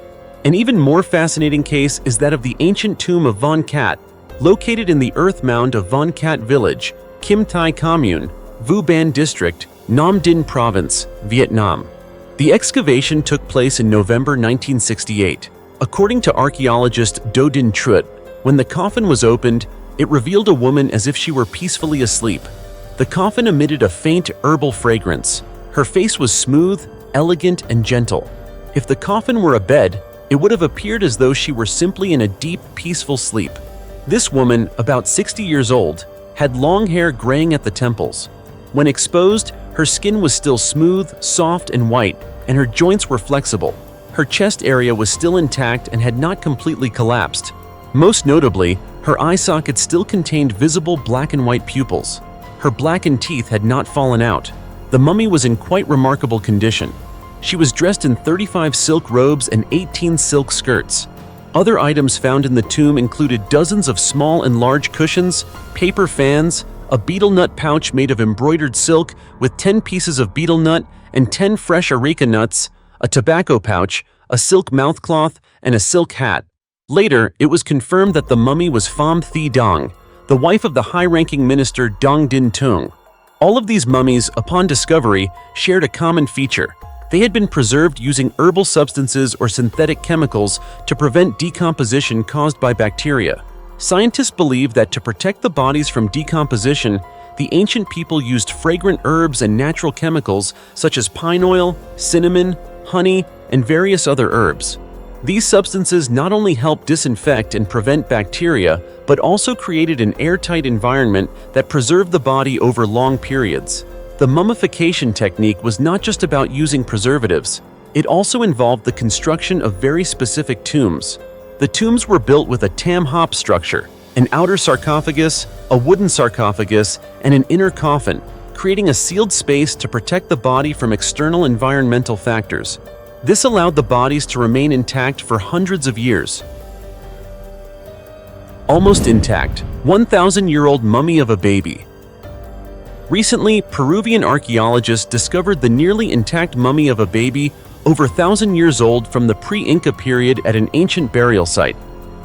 An even more fascinating case is that of the ancient tomb of Von Cat, located in the earth mound of Von Cat Village, Kim Thai Commune, Vu Ban District, Nam Dinh Province, Vietnam. The excavation took place in November 1968. According to archaeologist Do Din Truet, when the coffin was opened, it revealed a woman as if she were peacefully asleep. The coffin emitted a faint herbal fragrance. Her face was smooth, elegant, and gentle. If the coffin were a bed, it would have appeared as though she were simply in a deep, peaceful sleep. This woman, about 60 years old, had long hair graying at the temples. When exposed, her skin was still smooth, soft, and white, and her joints were flexible. Her chest area was still intact and had not completely collapsed. Most notably, her eye sockets still contained visible black and white pupils. Her blackened teeth had not fallen out. The mummy was in quite remarkable condition. She was dressed in 35 silk robes and 18 silk skirts. Other items found in the tomb included dozens of small and large cushions, paper fans, a betel nut pouch made of embroidered silk with 10 pieces of betel nut and 10 fresh areca nuts, a tobacco pouch, a silk mouthcloth, and a silk hat. Later, it was confirmed that the mummy was Pham Thi Dong, the wife of the high-ranking minister Dong Din Tung. All of these mummies, upon discovery, shared a common feature. They had been preserved using herbal substances or synthetic chemicals to prevent decomposition caused by bacteria. Scientists believe that to protect the bodies from decomposition, the ancient people used fragrant herbs and natural chemicals such as pine oil, cinnamon, honey, and various other herbs. These substances not only help disinfect and prevent bacteria, but also created an airtight environment that preserved the body over long periods. The mummification technique was not just about using preservatives. It also involved the construction of very specific tombs. The tombs were built with a tam-hop structure, an outer sarcophagus, a wooden sarcophagus, and an inner coffin, creating a sealed space to protect the body from external environmental factors. This allowed the bodies to remain intact for hundreds of years. Almost intact, 1,000-year-old mummy of a baby. Recently, Peruvian archaeologists discovered the nearly intact mummy of a baby over 1,000 years old from the pre-Inca period at an ancient burial site.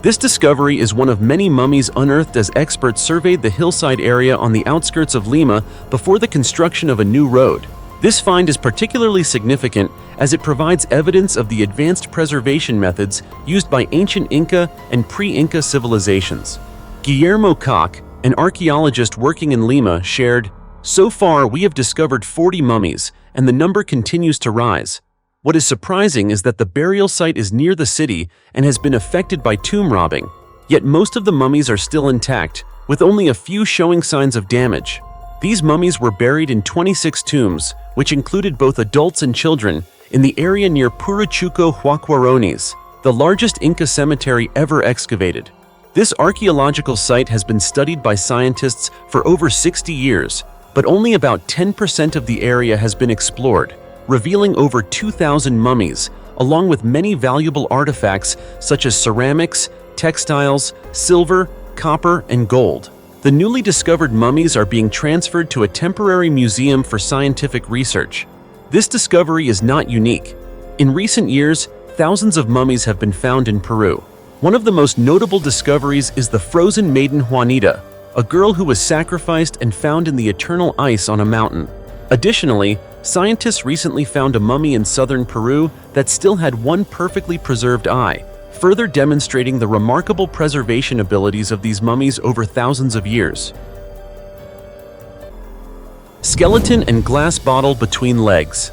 This discovery is one of many mummies unearthed as experts surveyed the hillside area on the outskirts of Lima before the construction of a new road. This find is particularly significant as it provides evidence of the advanced preservation methods used by ancient Inca and pre-Inca civilizations. Guillermo Koch, an archaeologist working in Lima, shared, "So far, we have discovered 40 mummies, and the number continues to rise. What is surprising is that the burial site is near the city and has been affected by tomb robbing, yet most of the mummies are still intact, with only a few showing signs of damage." These mummies were buried in 26 tombs, which included both adults and children, in the area near Puruchuco Huacuarones, the largest Inca cemetery ever excavated. This archaeological site has been studied by scientists for over 60 years, but only about 10% of the area has been explored, revealing over 2,000 mummies, along with many valuable artifacts such as ceramics, textiles, silver, copper, and gold. The newly discovered mummies are being transferred to a temporary museum for scientific research. This discovery is not unique. In recent years, thousands of mummies have been found in Peru. One of the most notable discoveries is the frozen maiden Juanita, a girl who was sacrificed and found in the eternal ice on a mountain. Additionally, scientists recently found a mummy in southern Peru that still had one perfectly preserved eye, further demonstrating the remarkable preservation abilities of these mummies over thousands of years. Skeleton and glass bottle between legs.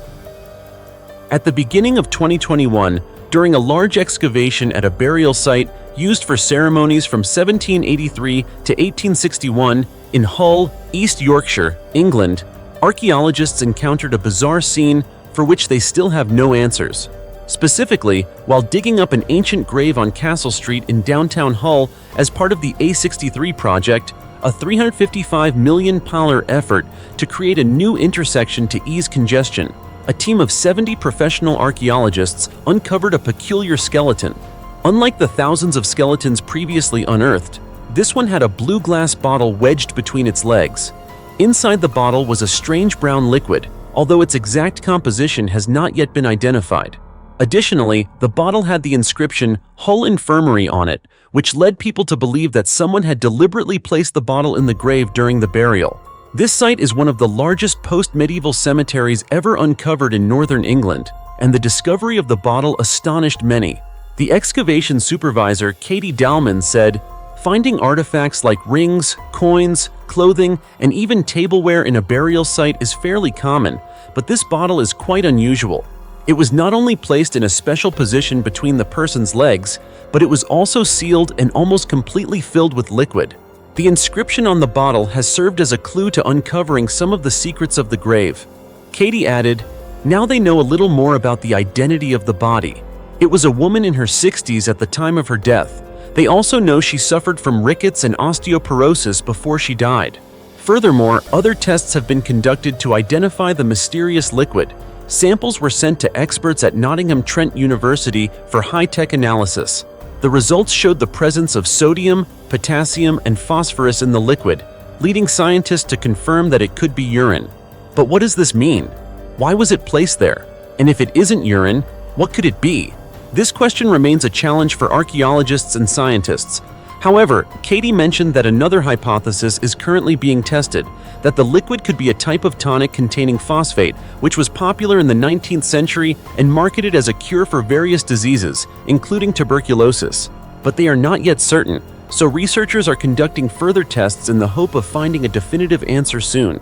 At the beginning of 2021, during a large excavation at a burial site used for ceremonies from 1783 to 1861 in Hull, East Yorkshire, England, archaeologists encountered a bizarre scene for which they still have no answers. Specifically, while digging up an ancient grave on Castle Street in downtown Hull as part of the A63 project, a £355 million effort to create a new intersection to ease congestion, a team of 70 professional archaeologists uncovered a peculiar skeleton. Unlike the thousands of skeletons previously unearthed, this one had a blue glass bottle wedged between its legs. Inside the bottle was a strange brown liquid, although its exact composition has not yet been identified. Additionally, the bottle had the inscription Hull Infirmary on it, which led people to believe that someone had deliberately placed the bottle in the grave during the burial. This site is one of the largest post-medieval cemeteries ever uncovered in northern England, and the discovery of the bottle astonished many. The excavation supervisor, Katie Dalman, said, "Finding artifacts like rings, coins, clothing, and even tableware in a burial site is fairly common, but this bottle is quite unusual. It was not only placed in a special position between the person's legs, but it was also sealed and almost completely filled with liquid." The inscription on the bottle has served as a clue to uncovering some of the secrets of the grave. Katie added, "Now they know a little more about the identity of the body. It was a woman in her 60s at the time of her death. They also know she suffered from rickets and osteoporosis before she died. Furthermore, other tests have been conducted to identify the mysterious liquid. Samples were sent to experts at Nottingham Trent University for high-tech analysis. The results showed the presence of sodium, potassium, and phosphorus in the liquid, leading scientists to confirm that it could be urine. But what does this mean? Why was it placed there? And if it isn't urine, what could it be? This question remains a challenge for archaeologists and scientists. However, Katie mentioned that another hypothesis is currently being tested, that the liquid could be a type of tonic containing phosphate, which was popular in the 19th century and marketed as a cure for various diseases, including tuberculosis. But they are not yet certain. so researchers are conducting further tests in the hope of finding a definitive answer soon.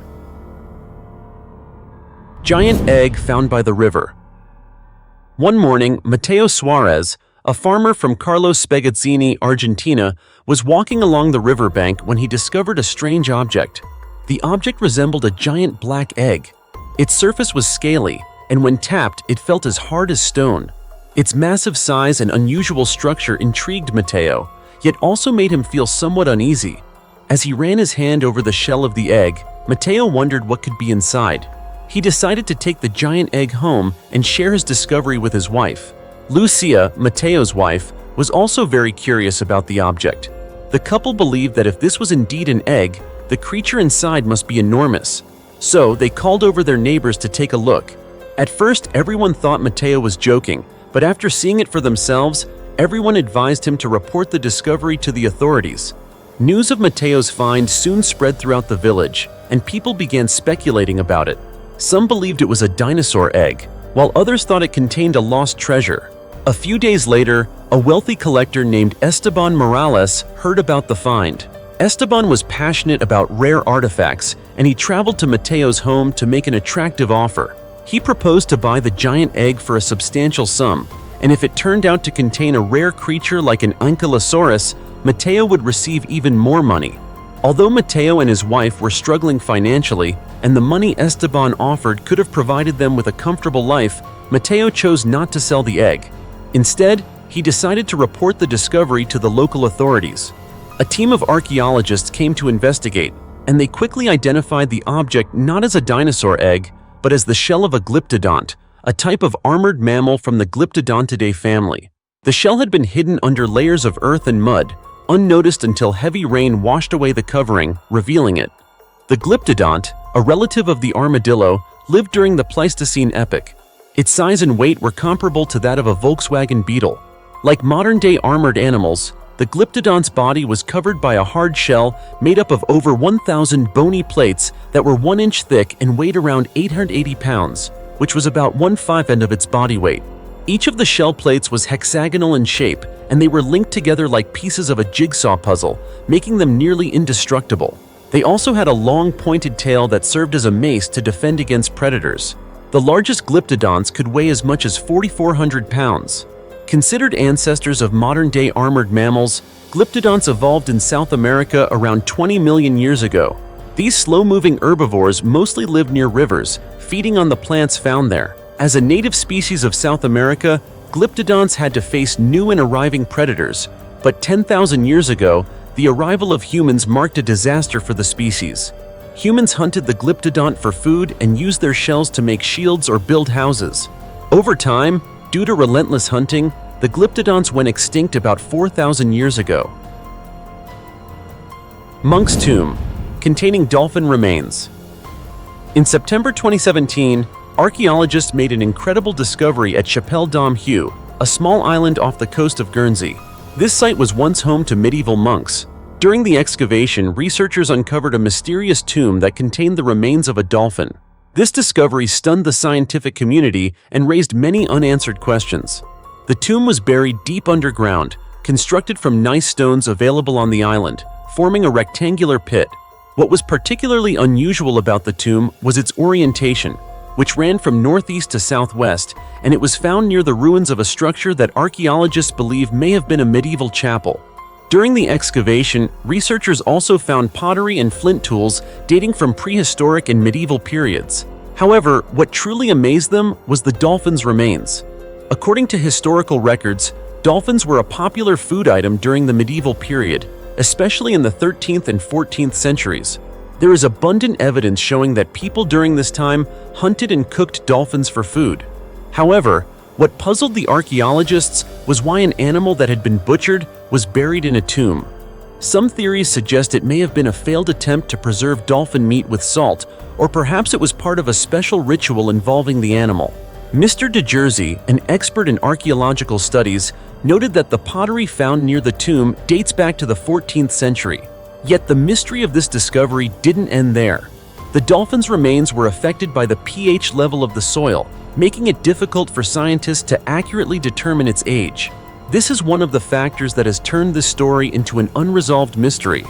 Giant egg found by the river. One morning, Mateo Suarez, a farmer from Carlos Spegazzini, Argentina, was walking along the riverbank when he discovered a strange object. The object resembled a giant black egg. Its surface was scaly, and when tapped, it felt as hard as stone. Its massive size and unusual structure intrigued Mateo, yet also made him feel somewhat uneasy. As he ran his hand over the shell of the egg, Mateo wondered what could be inside. He decided to take the giant egg home and share his discovery with his wife. Lucia, Mateo's wife, was also very curious about the object. The couple believed that if this was indeed an egg, the creature inside must be enormous. So they called over their neighbors to take a look. At first, everyone thought Mateo was joking, but after seeing it for themselves, everyone advised him to report the discovery to the authorities. News of Mateo's find soon spread throughout the village, and people began speculating about it. Some believed it was a dinosaur egg, while others thought it contained a lost treasure. A few days later, a wealthy collector named Esteban Morales heard about the find. Esteban was passionate about rare artifacts, and he traveled to Mateo's home to make an attractive offer. He proposed to buy the giant egg for a substantial sum, and if it turned out to contain a rare creature like an Ankylosaurus, Mateo would receive even more money. Although Mateo and his wife were struggling financially, and the money Esteban offered could have provided them with a comfortable life, Mateo chose not to sell the egg. Instead, he decided to report the discovery to the local authorities. A team of archaeologists came to investigate, and they quickly identified the object not as a dinosaur egg, but as the shell of a Glyptodont, a type of armored mammal from the Glyptodontidae family. The shell had been hidden under layers of earth and mud, unnoticed until heavy rain washed away the covering, revealing it. The Glyptodont, a relative of the armadillo, lived during the Pleistocene epoch. Its size and weight were comparable to that of a Volkswagen Beetle. Like modern-day armored animals, the Glyptodont's body was covered by a hard shell made up of over 1,000 bony plates that were 1 inch thick and weighed around 880 pounds, which was about 1/5 of its body weight. Each of the shell plates was hexagonal in shape, and they were linked together like pieces of a jigsaw puzzle, making them nearly indestructible. They also had a long pointed tail that served as a mace to defend against predators. The largest Glyptodonts could weigh as much as 4,400 pounds. Considered ancestors of modern-day armored mammals, Glyptodonts evolved in South America around 20 million years ago. These slow-moving herbivores mostly lived near rivers, feeding on the plants found there. As a native species of South America, Glyptodonts had to face new and arriving predators, but 10,000 years ago, the arrival of humans marked a disaster for the species. Humans hunted the Glyptodont for food and used their shells to make shields or build houses. Over time, due to relentless hunting, the Glyptodonts went extinct about 4,000 years ago. Monk's Tomb, containing dolphin remains. In September 2017, archaeologists made an incredible discovery at Chapelle d'Amheux, a small island off the coast of Guernsey. This site was once home to medieval monks. During the excavation, researchers uncovered a mysterious tomb that contained the remains of a dolphin. This discovery stunned the scientific community and raised many unanswered questions. The tomb was buried deep underground, constructed from nice stones available on the island, forming a rectangular pit. What was particularly unusual about the tomb was its orientation, which ran from northeast to southwest, and it was found near the ruins of a structure that archaeologists believe may have been a medieval chapel. During the excavation, researchers also found pottery and flint tools dating from prehistoric and medieval periods. However, what truly amazed them was the dolphin's remains. According to historical records, dolphins were a popular food item during the medieval period, especially in the 13th and 14th centuries. There is abundant evidence showing that people during this time hunted and cooked dolphins for food. However, what puzzled the archaeologists was why an animal that had been butchered was buried in a tomb. Some theories suggest it may have been a failed attempt to preserve dolphin meat with salt, or perhaps it was part of a special ritual involving the animal. Mr. de Jersey, an expert in archaeological studies, noted that the pottery found near the tomb dates back to the 14th century. Yet the mystery of this discovery didn't end there. The dolphin's remains were affected by the pH level of the soil, making it difficult for scientists to accurately determine its age. This is one of the factors that has turned this story into an unresolved mystery.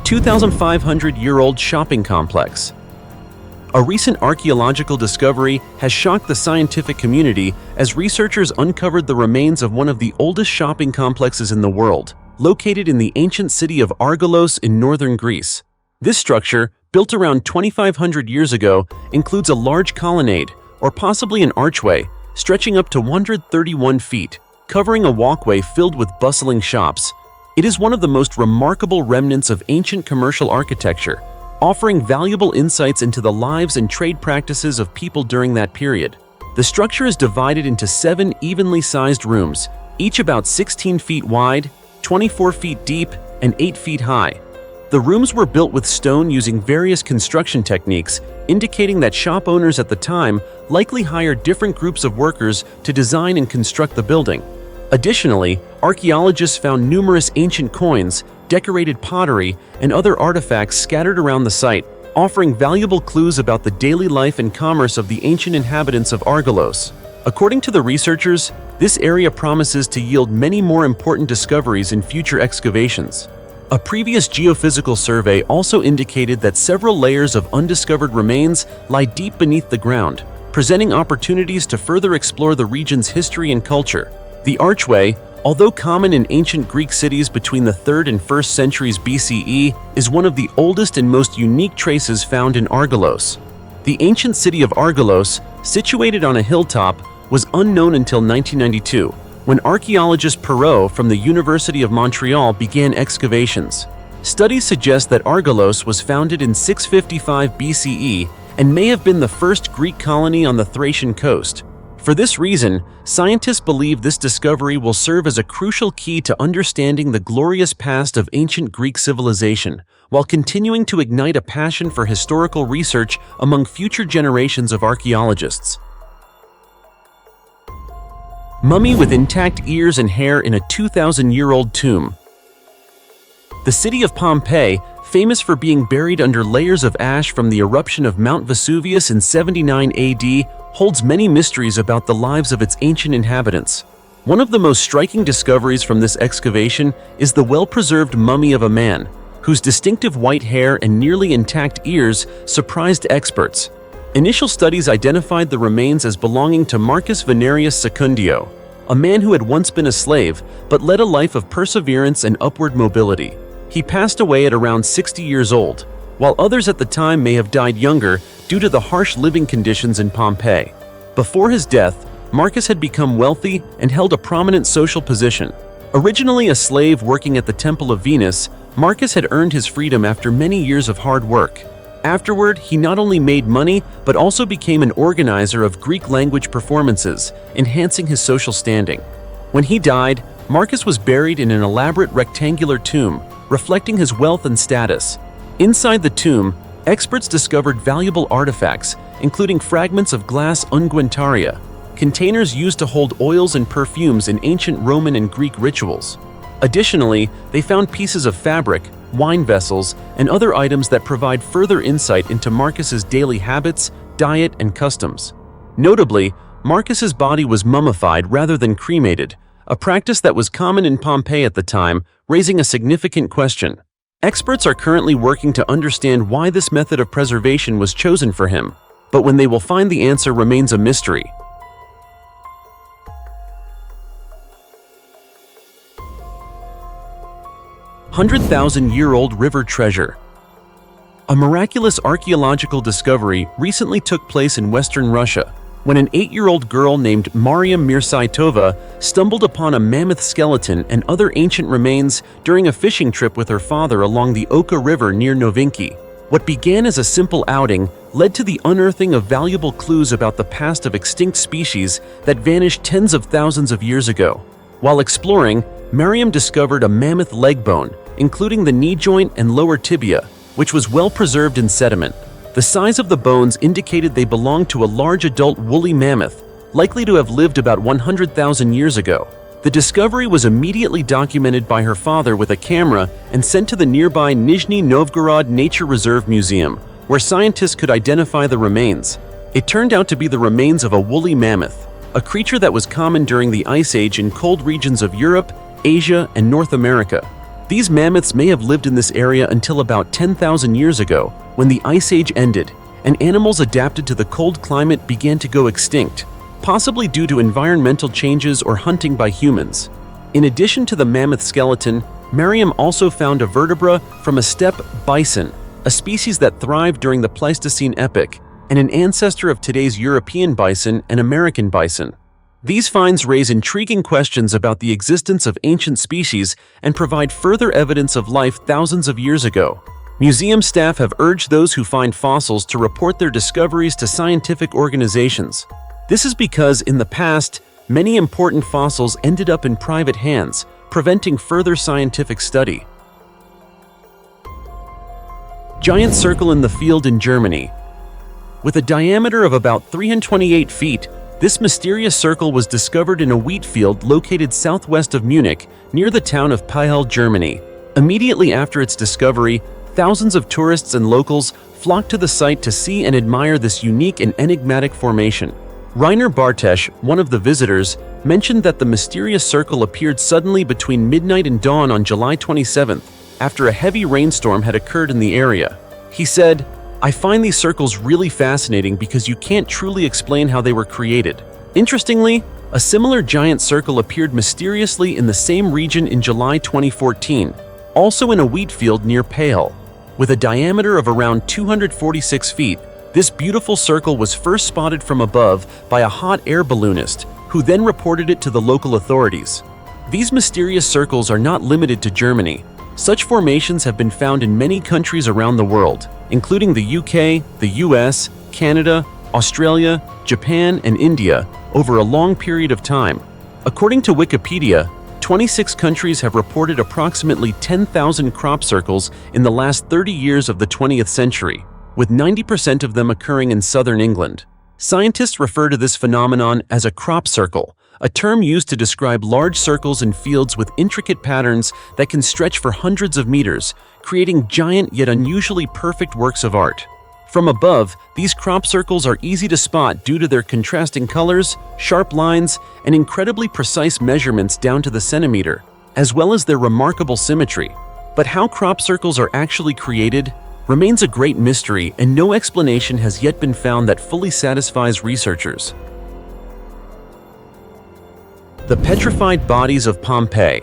2,500-year-old shopping complex. A recent archaeological discovery has shocked the scientific community as researchers uncovered the remains of one of the oldest shopping complexes in the world, located in the ancient city of Argelos in northern Greece. This structure, built around 2,500 years ago, includes a large colonnade, or possibly an archway, stretching up to 131 feet, covering a walkway filled with bustling shops. It is one of the most remarkable remnants of ancient commercial architecture, offering valuable insights into the lives and trade practices of people during that period. The structure is divided into 7 evenly sized rooms, each about 16 feet wide, 24 feet deep, and 8 feet high. The rooms were built with stone using various construction techniques, indicating that shop owners at the time likely hired different groups of workers to design and construct the building. Additionally, archaeologists found numerous ancient coins, decorated pottery, and other artifacts scattered around the site, offering valuable clues about the daily life and commerce of the ancient inhabitants of Argelos. According to the researchers, this area promises to yield many more important discoveries in future excavations. A previous geophysical survey also indicated that several layers of undiscovered remains lie deep beneath the ground, presenting opportunities to further explore the region's history and culture. The archway, although common in ancient Greek cities between the 3rd and 1st centuries BCE, is one of the oldest and most unique traces found in Argelos. The ancient city of Argelos, situated on a hilltop, was unknown until 1992, when archaeologist Perot from the University of Montreal began excavations. Studies suggest that Argelos was founded in 655 BCE and may have been the first Greek colony on the Thracian coast. For this reason, scientists believe this discovery will serve as a crucial key to understanding the glorious past of ancient Greek civilization, while continuing to ignite a passion for historical research among future generations of archaeologists. Mummy with intact ears and hair in a 2,000-year-old tomb. The city of Pompeii, famous for being buried under layers of ash from the eruption of Mount Vesuvius in 79 AD, holds many mysteries about the lives of its ancient inhabitants. One of the most striking discoveries from this excavation is the well-preserved mummy of a man, whose distinctive white hair and nearly intact ears surprised experts. Initial studies identified the remains as belonging to Marcus Venerius Secundio, a man who had once been a slave but led a life of perseverance and upward mobility. He passed away at around 60 years old, while others at the time may have died younger due to the harsh living conditions in Pompeii. Before his death, Marcus had become wealthy and held a prominent social position. Originally a slave working at the Temple of Venus, Marcus had earned his freedom after many years of hard work. Afterward, he not only made money, but also became an organizer of Greek language performances, enhancing his social standing. When he died, Marcus was buried in an elaborate rectangular tomb, reflecting his wealth and status. Inside the tomb, experts discovered valuable artifacts, including fragments of glass unguentaria, containers used to hold oils and perfumes in ancient Roman and Greek rituals. Additionally, they found pieces of fabric, wine vessels, and other items that provide further insight into Marcus's daily habits, diet, and customs. Notably, Marcus's body was mummified rather than cremated, a practice that was common in Pompeii at the time, raising a significant question. Experts are currently working to understand why this method of preservation was chosen for him, but when they will find the answer remains a mystery. "100,000-year-old river treasure." A miraculous archaeological discovery recently took place in western Russia, when an 8-year-old girl named Maria Mirsaitova stumbled upon a mammoth skeleton and other ancient remains during a fishing trip with her father along the Oka River near Novinky. What began as a simple outing led to the unearthing of valuable clues about the past of extinct species that vanished tens of thousands of years ago. While exploring, Miriam discovered a mammoth leg bone, including the knee joint and lower tibia, which was well preserved in sediment. The size of the bones indicated they belonged to a large adult woolly mammoth, likely to have lived about 100,000 years ago. The discovery was immediately documented by her father with a camera and sent to the nearby Nizhny Novgorod Nature Reserve Museum, where scientists could identify the remains. It turned out to be the remains of a woolly mammoth, a creature that was common during the Ice Age in cold regions of Europe, Asia, and North America. These mammoths may have lived in this area until about 10,000 years ago, when the Ice Age ended, and animals adapted to the cold climate began to go extinct, possibly due to environmental changes or hunting by humans. In addition to the mammoth skeleton, Merriam also found a vertebra from a steppe bison, a species that thrived during the Pleistocene epoch, and an ancestor of today's European bison and American bison. These finds raise intriguing questions about the existence of ancient species and provide further evidence of life thousands of years ago. Museum staff have urged those who find fossils to report their discoveries to scientific organizations. This is because, in the past, many important fossils ended up in private hands, preventing further scientific study. Giant circle in the field in Germany. With a diameter of about 328 feet, this mysterious circle was discovered in a wheat field located southwest of Munich, near the town of Peil, Germany. Immediately after its discovery, thousands of tourists and locals flocked to the site to see and admire this unique and enigmatic formation. Rainer Bartesch, one of the visitors, mentioned that the mysterious circle appeared suddenly between midnight and dawn on July 27th, after a heavy rainstorm had occurred in the area. He said, "I find these circles really fascinating because you can't truly explain how they were created." Interestingly, a similar giant circle appeared mysteriously in the same region in July 2014, also in a wheat field near Peil. With a diameter of around 246 feet, this beautiful circle was first spotted from above by a hot air balloonist, who then reported it to the local authorities. These mysterious circles are not limited to Germany. Such formations have been found in many countries around the world, including the UK, the US, Canada, Australia, Japan, and India, over a long period of time. According to Wikipedia, 26 countries have reported approximately 10,000 crop circles in the last 30 years of the 20th century, with 90% of them occurring in southern England. Scientists refer to this phenomenon as a crop circle, a term used to describe large circles in fields with intricate patterns that can stretch for hundreds of meters, creating giant yet unusually perfect works of art. From above, these crop circles are easy to spot due to their contrasting colors, sharp lines, and incredibly precise measurements down to the centimeter, as well as their remarkable symmetry. But how crop circles are actually created remains a great mystery, and no explanation has yet been found that fully satisfies researchers. The petrified bodies of Pompeii.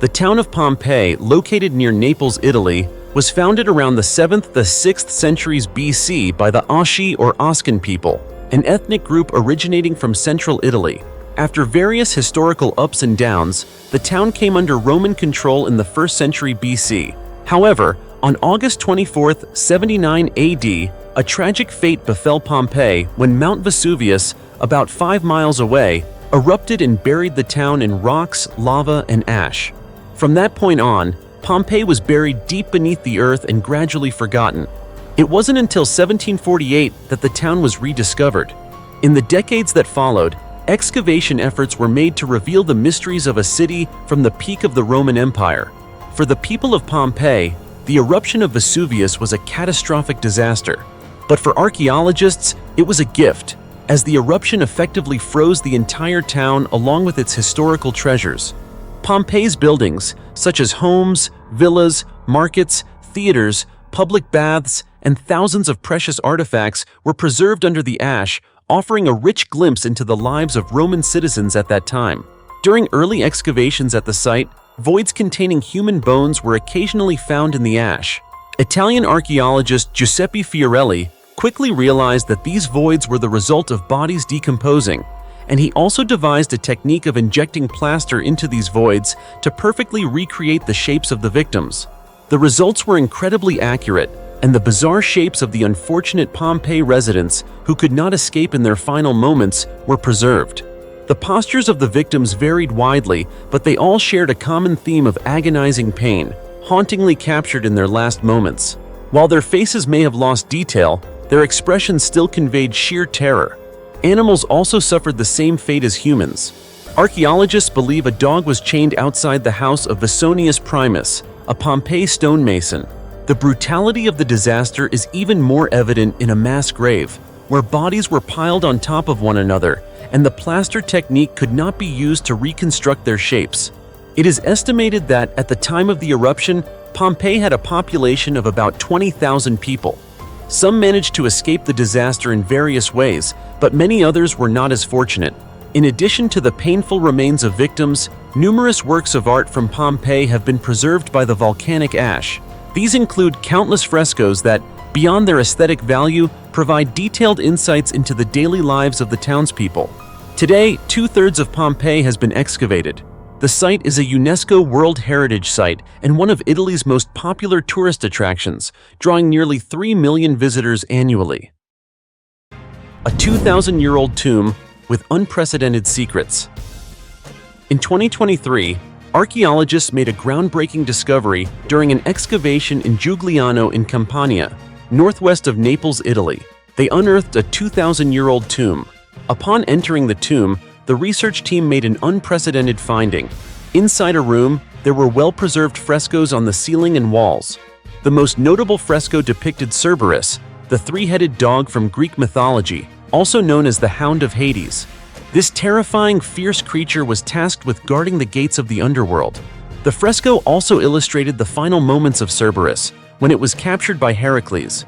The town of Pompeii, located near Naples, Italy, was founded around the 7th to 6th centuries BC by the Asci or Oscan people, an ethnic group originating from central Italy. After various historical ups and downs, the town came under Roman control in the 1st century BC. However, on August 24, 79 AD, a tragic fate befell Pompeii when Mount Vesuvius, about 5 miles away, erupted and buried the town in rocks, lava, and ash. From that point on, Pompeii was buried deep beneath the earth and gradually forgotten. It wasn't until 1748 that the town was rediscovered. In the decades that followed, excavation efforts were made to reveal the mysteries of a city from the peak of the Roman Empire. For the people of Pompeii, the eruption of Vesuvius was a catastrophic disaster. But for archaeologists, it was a gift, as the eruption effectively froze the entire town along with its historical treasures. Pompeii's buildings, such as homes, villas, markets, theaters, public baths, and thousands of precious artifacts, were preserved under the ash, offering a rich glimpse into the lives of Roman citizens at that time. During early excavations at the site, voids containing human bones were occasionally found in the ash. Italian archaeologist Giuseppe Fiorelli quickly realized that these voids were the result of bodies decomposing, and he also devised a technique of injecting plaster into these voids to perfectly recreate the shapes of the victims. The results were incredibly accurate, and the bizarre shapes of the unfortunate Pompeii residents who could not escape in their final moments were preserved. The postures of the victims varied widely, but they all shared a common theme of agonizing pain, hauntingly captured in their last moments. While their faces may have lost detail, their expressions still conveyed sheer terror. Animals also suffered the same fate as humans. Archaeologists believe a dog was chained outside the house of Vesonius Primus, a Pompeii stonemason. The brutality of the disaster is even more evident in a mass grave, where bodies were piled on top of one another, and the plaster technique could not be used to reconstruct their shapes. It is estimated that, at the time of the eruption, Pompeii had a population of about 20,000 people. Some managed to escape the disaster in various ways, but many others were not as fortunate. In addition to the painful remains of victims, numerous works of art from Pompeii have been preserved by the volcanic ash. These include countless frescoes that, beyond their aesthetic value, provide detailed insights into the daily lives of the townspeople. Today, 2/3 of Pompeii has been excavated. The site is a UNESCO World Heritage Site and one of Italy's most popular tourist attractions, drawing nearly 3 million visitors annually. A 2,000-year-old tomb with unprecedented secrets. In 2023, archaeologists made a groundbreaking discovery during an excavation in Giugliano in Campania, northwest of Naples, Italy. They unearthed a 2,000-year-old tomb. Upon entering the tomb, the research team made an unprecedented finding. Inside a room, there were well-preserved frescoes on the ceiling and walls. The most notable fresco depicted Cerberus, the three-headed dog from Greek mythology, also known as the Hound of Hades. This terrifying, fierce creature was tasked with guarding the gates of the underworld. The fresco also illustrated the final moments of Cerberus, when it was captured by Heracles.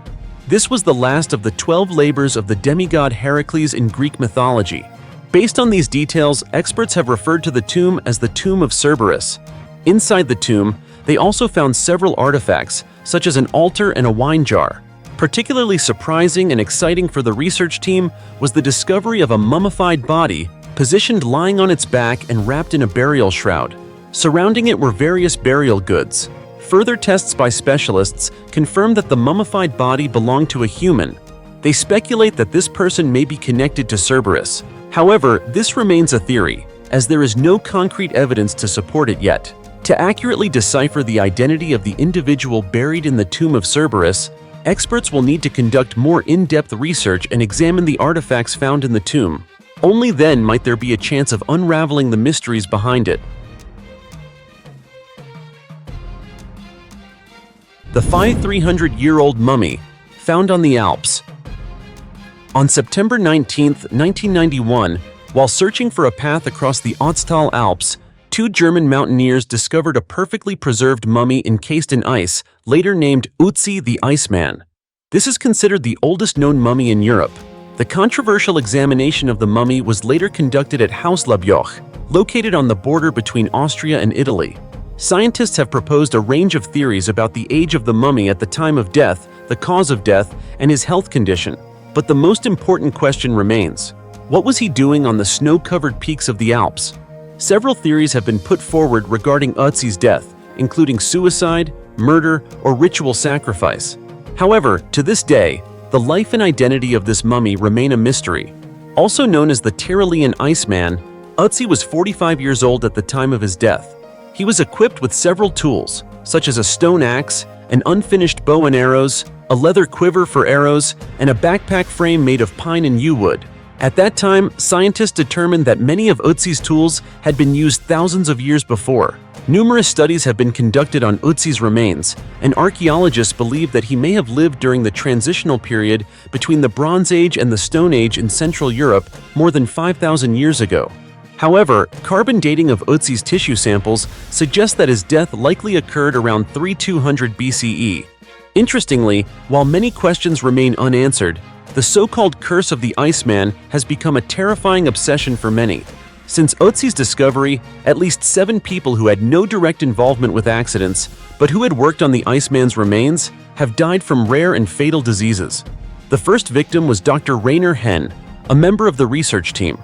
This was the last of the 12 labors of the demigod Heracles in Greek mythology. Based on these details, experts have referred to the tomb as the Tomb of Cerberus. Inside the tomb, they also found several artifacts, such as an altar and a wine jar. Particularly surprising and exciting for the research team was the discovery of a mummified body, positioned lying on its back and wrapped in a burial shroud. Surrounding it were various burial goods. Further tests by specialists confirmed that the mummified body belonged to a human. They speculate that this person may be connected to Cerberus. However, this remains a theory, as there is no concrete evidence to support it yet. To accurately decipher the identity of the individual buried in the tomb of Cerberus, experts will need to conduct more in-depth research and examine the artifacts found in the tomb. Only then might there be a chance of unraveling the mysteries behind it. The 5,300-year-old mummy, found on the Alps. On September 19, 1991, while searching for a path across the Ötztal Alps, two German mountaineers discovered a perfectly preserved mummy encased in ice, later named Ötzi the Iceman. This is considered the oldest known mummy in Europe. The controversial examination of the mummy was later conducted at Hauslabjoch, located on the border between Austria and Italy. Scientists have proposed a range of theories about the age of the mummy at the time of death, the cause of death, and his health condition. But the most important question remains: what was he doing on the snow-covered peaks of the Alps? Several theories have been put forward regarding Ötzi's death, including suicide, murder, or ritual sacrifice. However, to this day, the life and identity of this mummy remain a mystery. Also known as the Tyrolean Iceman, Ötzi was 45 years old at the time of his death. He was equipped with several tools, such as a stone axe, an unfinished bow and arrows, a leather quiver for arrows, and a backpack frame made of pine and yew wood. At that time, scientists determined that many of Ötzi's tools had been used thousands of years before. Numerous studies have been conducted on Ötzi's remains, and archaeologists believe that he may have lived during the transitional period between the Bronze Age and the Stone Age in Central Europe more than 5,000 years ago. However, carbon dating of Ötzi's tissue samples suggests that his death likely occurred around 3200 BCE. Interestingly, while many questions remain unanswered, the so-called Curse of the Iceman has become a terrifying obsession for many. Since Ötzi's discovery, at least 7 people who had no direct involvement with accidents, but who had worked on the Iceman's remains, have died from rare and fatal diseases. The first victim was Dr. Rainer Henn, a member of the research team.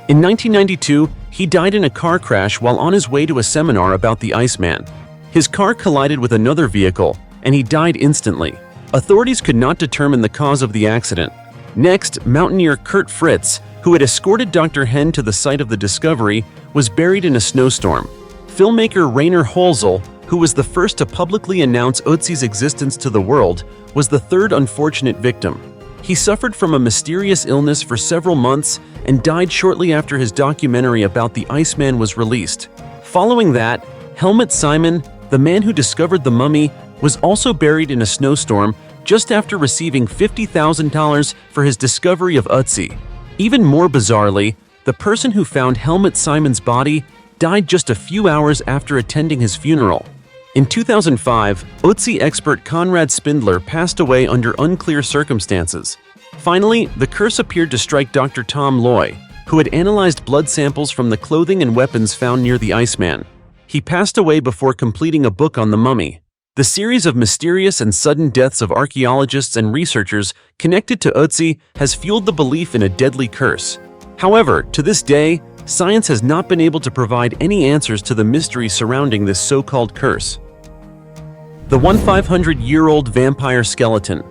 In 1992, he died in a car crash while on his way to a seminar about the Iceman. His car collided with another vehicle, and he died instantly. Authorities could not determine the cause of the accident. Next, mountaineer Kurt Fritz, who had escorted Dr. Henn to the site of the discovery, was buried in a snowstorm. Filmmaker Rainer Holzel, who was the first to publicly announce Ötzi's existence to the world, was the third unfortunate victim. He suffered from a mysterious illness for several months and died shortly after his documentary about the Iceman was released. Following that, Helmut Simon, the man who discovered the mummy, was also buried in a snowstorm, just after receiving $50,000 for his discovery of Ötzi. Even more bizarrely, the person who found Helmut Simon's body died just a few hours after attending his funeral. In 2005, Ötzi expert Konrad Spindler passed away under unclear circumstances. Finally, the curse appeared to strike Dr. Tom Loy, who had analyzed blood samples from the clothing and weapons found near the Iceman. He passed away before completing a book on the mummy. The series of mysterious and sudden deaths of archaeologists and researchers connected to Ötzi has fueled the belief in a deadly curse. However, to this day, science has not been able to provide any answers to the mystery surrounding this so-called curse. The 1,500-year-old vampire skeleton.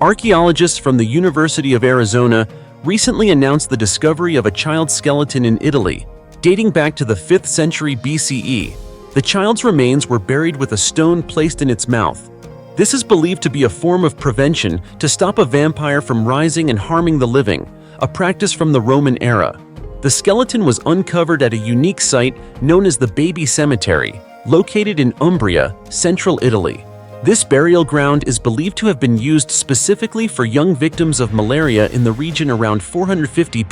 Archaeologists from the University of Arizona recently announced the discovery of a child's skeleton in Italy, dating back to the 5th century BCE. The child's remains were buried with a stone placed in its mouth. This is believed to be a form of prevention to stop a vampire from rising and harming the living, a practice from the Roman era. The skeleton was uncovered at a unique site known as the Baby Cemetery, located in Umbria, central Italy. This burial ground is believed to have been used specifically for young victims of malaria in the region around 450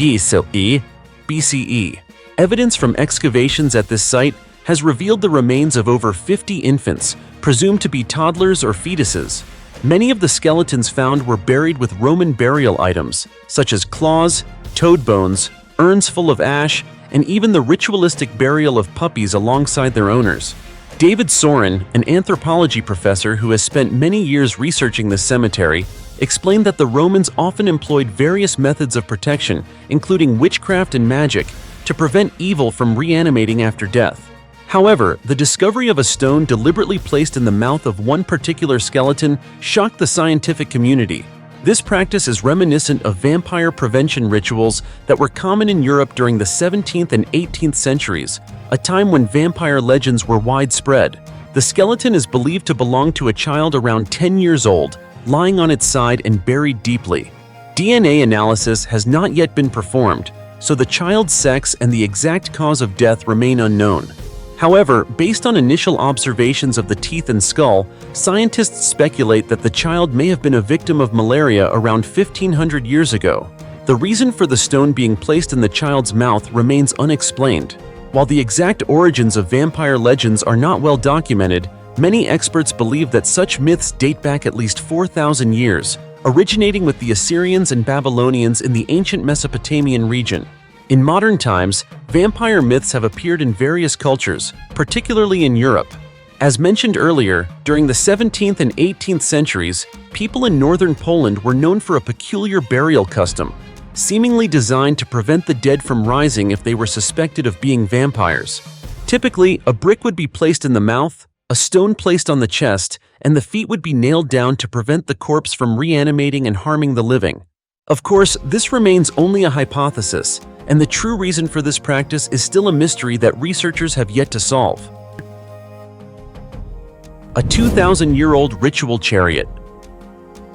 BCE. Evidence from excavations at this site has revealed the remains of over 50 infants, presumed to be toddlers or fetuses. Many of the skeletons found were buried with Roman burial items, such as claws, toad bones, urns full of ash, and even the ritualistic burial of puppies alongside their owners. David Soren, an anthropology professor who has spent many years researching this cemetery, explained that the Romans often employed various methods of protection, including witchcraft and magic, to prevent evil from reanimating after death. However, the discovery of a stone deliberately placed in the mouth of one particular skeleton shocked the scientific community. This practice is reminiscent of vampire prevention rituals that were common in Europe during the 17th and 18th centuries, a time when vampire legends were widespread. The skeleton is believed to belong to a child around 10 years old, lying on its side and buried deeply. DNA analysis has not yet been performed, so the child's sex and the exact cause of death remain unknown. However, based on initial observations of the teeth and skull, scientists speculate that the child may have been a victim of malaria around 1,500 years ago. The reason for the stone being placed in the child's mouth remains unexplained. While the exact origins of vampire legends are not well documented, many experts believe that such myths date back at least 4,000 years, originating with the Assyrians and Babylonians in the ancient Mesopotamian region. In modern times, vampire myths have appeared in various cultures, particularly in Europe. As mentioned earlier, during the 17th and 18th centuries, people in northern Poland were known for a peculiar burial custom, seemingly designed to prevent the dead from rising if they were suspected of being vampires. Typically, a brick would be placed in the mouth, a stone placed on the chest, and the feet would be nailed down to prevent the corpse from reanimating and harming the living. Of course, this remains only a hypothesis, and the true reason for this practice is still a mystery that researchers have yet to solve. A 2,000-year-old ritual chariot.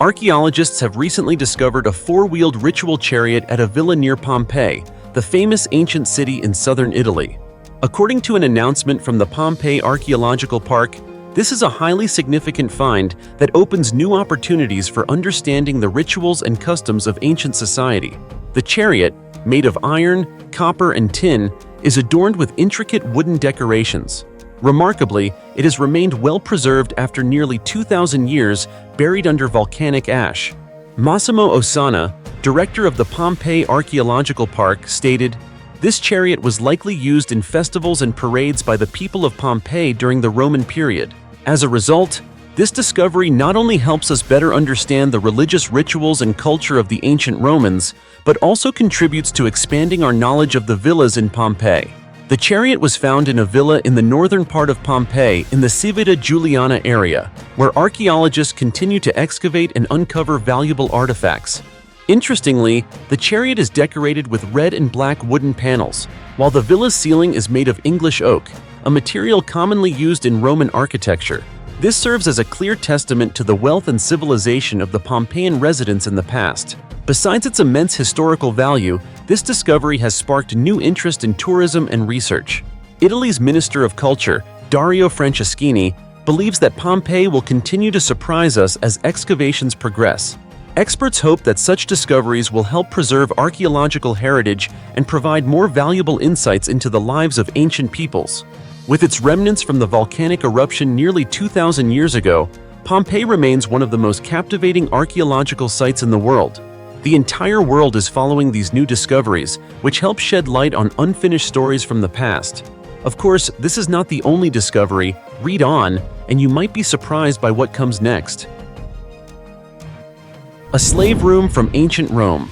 Archaeologists have recently discovered a four-wheeled ritual chariot at a villa near Pompeii, the famous ancient city in southern Italy. According to an announcement from the Pompeii Archaeological Park, this is a highly significant find that opens new opportunities for understanding the rituals and customs of ancient society. The chariot, made of iron, copper, and tin, is adorned with intricate wooden decorations. Remarkably, it has remained well preserved after nearly 2,000 years, buried under volcanic ash. Massimo Ossana, director of the Pompeii Archaeological Park, stated, "This chariot was likely used in festivals and parades by the people of Pompeii during the Roman period. As a result, this discovery not only helps us better understand the religious rituals and culture of the ancient Romans, but also contributes to expanding our knowledge of the villas in Pompeii." The chariot was found in a villa in the northern part of Pompeii in the Civita Juliana area, where archaeologists continue to excavate and uncover valuable artifacts. Interestingly, the chariot is decorated with red and black wooden panels, while the villa's ceiling is made of English oak, a material commonly used in Roman architecture. This serves as a clear testament to the wealth and civilization of the Pompeian residents in the past. Besides its immense historical value, this discovery has sparked new interest in tourism and research. Italy's Minister of Culture, Dario Franceschini, believes that Pompeii will continue to surprise us as excavations progress. Experts hope that such discoveries will help preserve archaeological heritage and provide more valuable insights into the lives of ancient peoples. With its remnants from the volcanic eruption nearly 2,000 years ago, Pompeii remains one of the most captivating archaeological sites in the world. The entire world is following these new discoveries, which help shed light on unfinished stories from the past. Of course, this is not the only discovery. Read on, and you might be surprised by what comes next. A slave room from ancient Rome.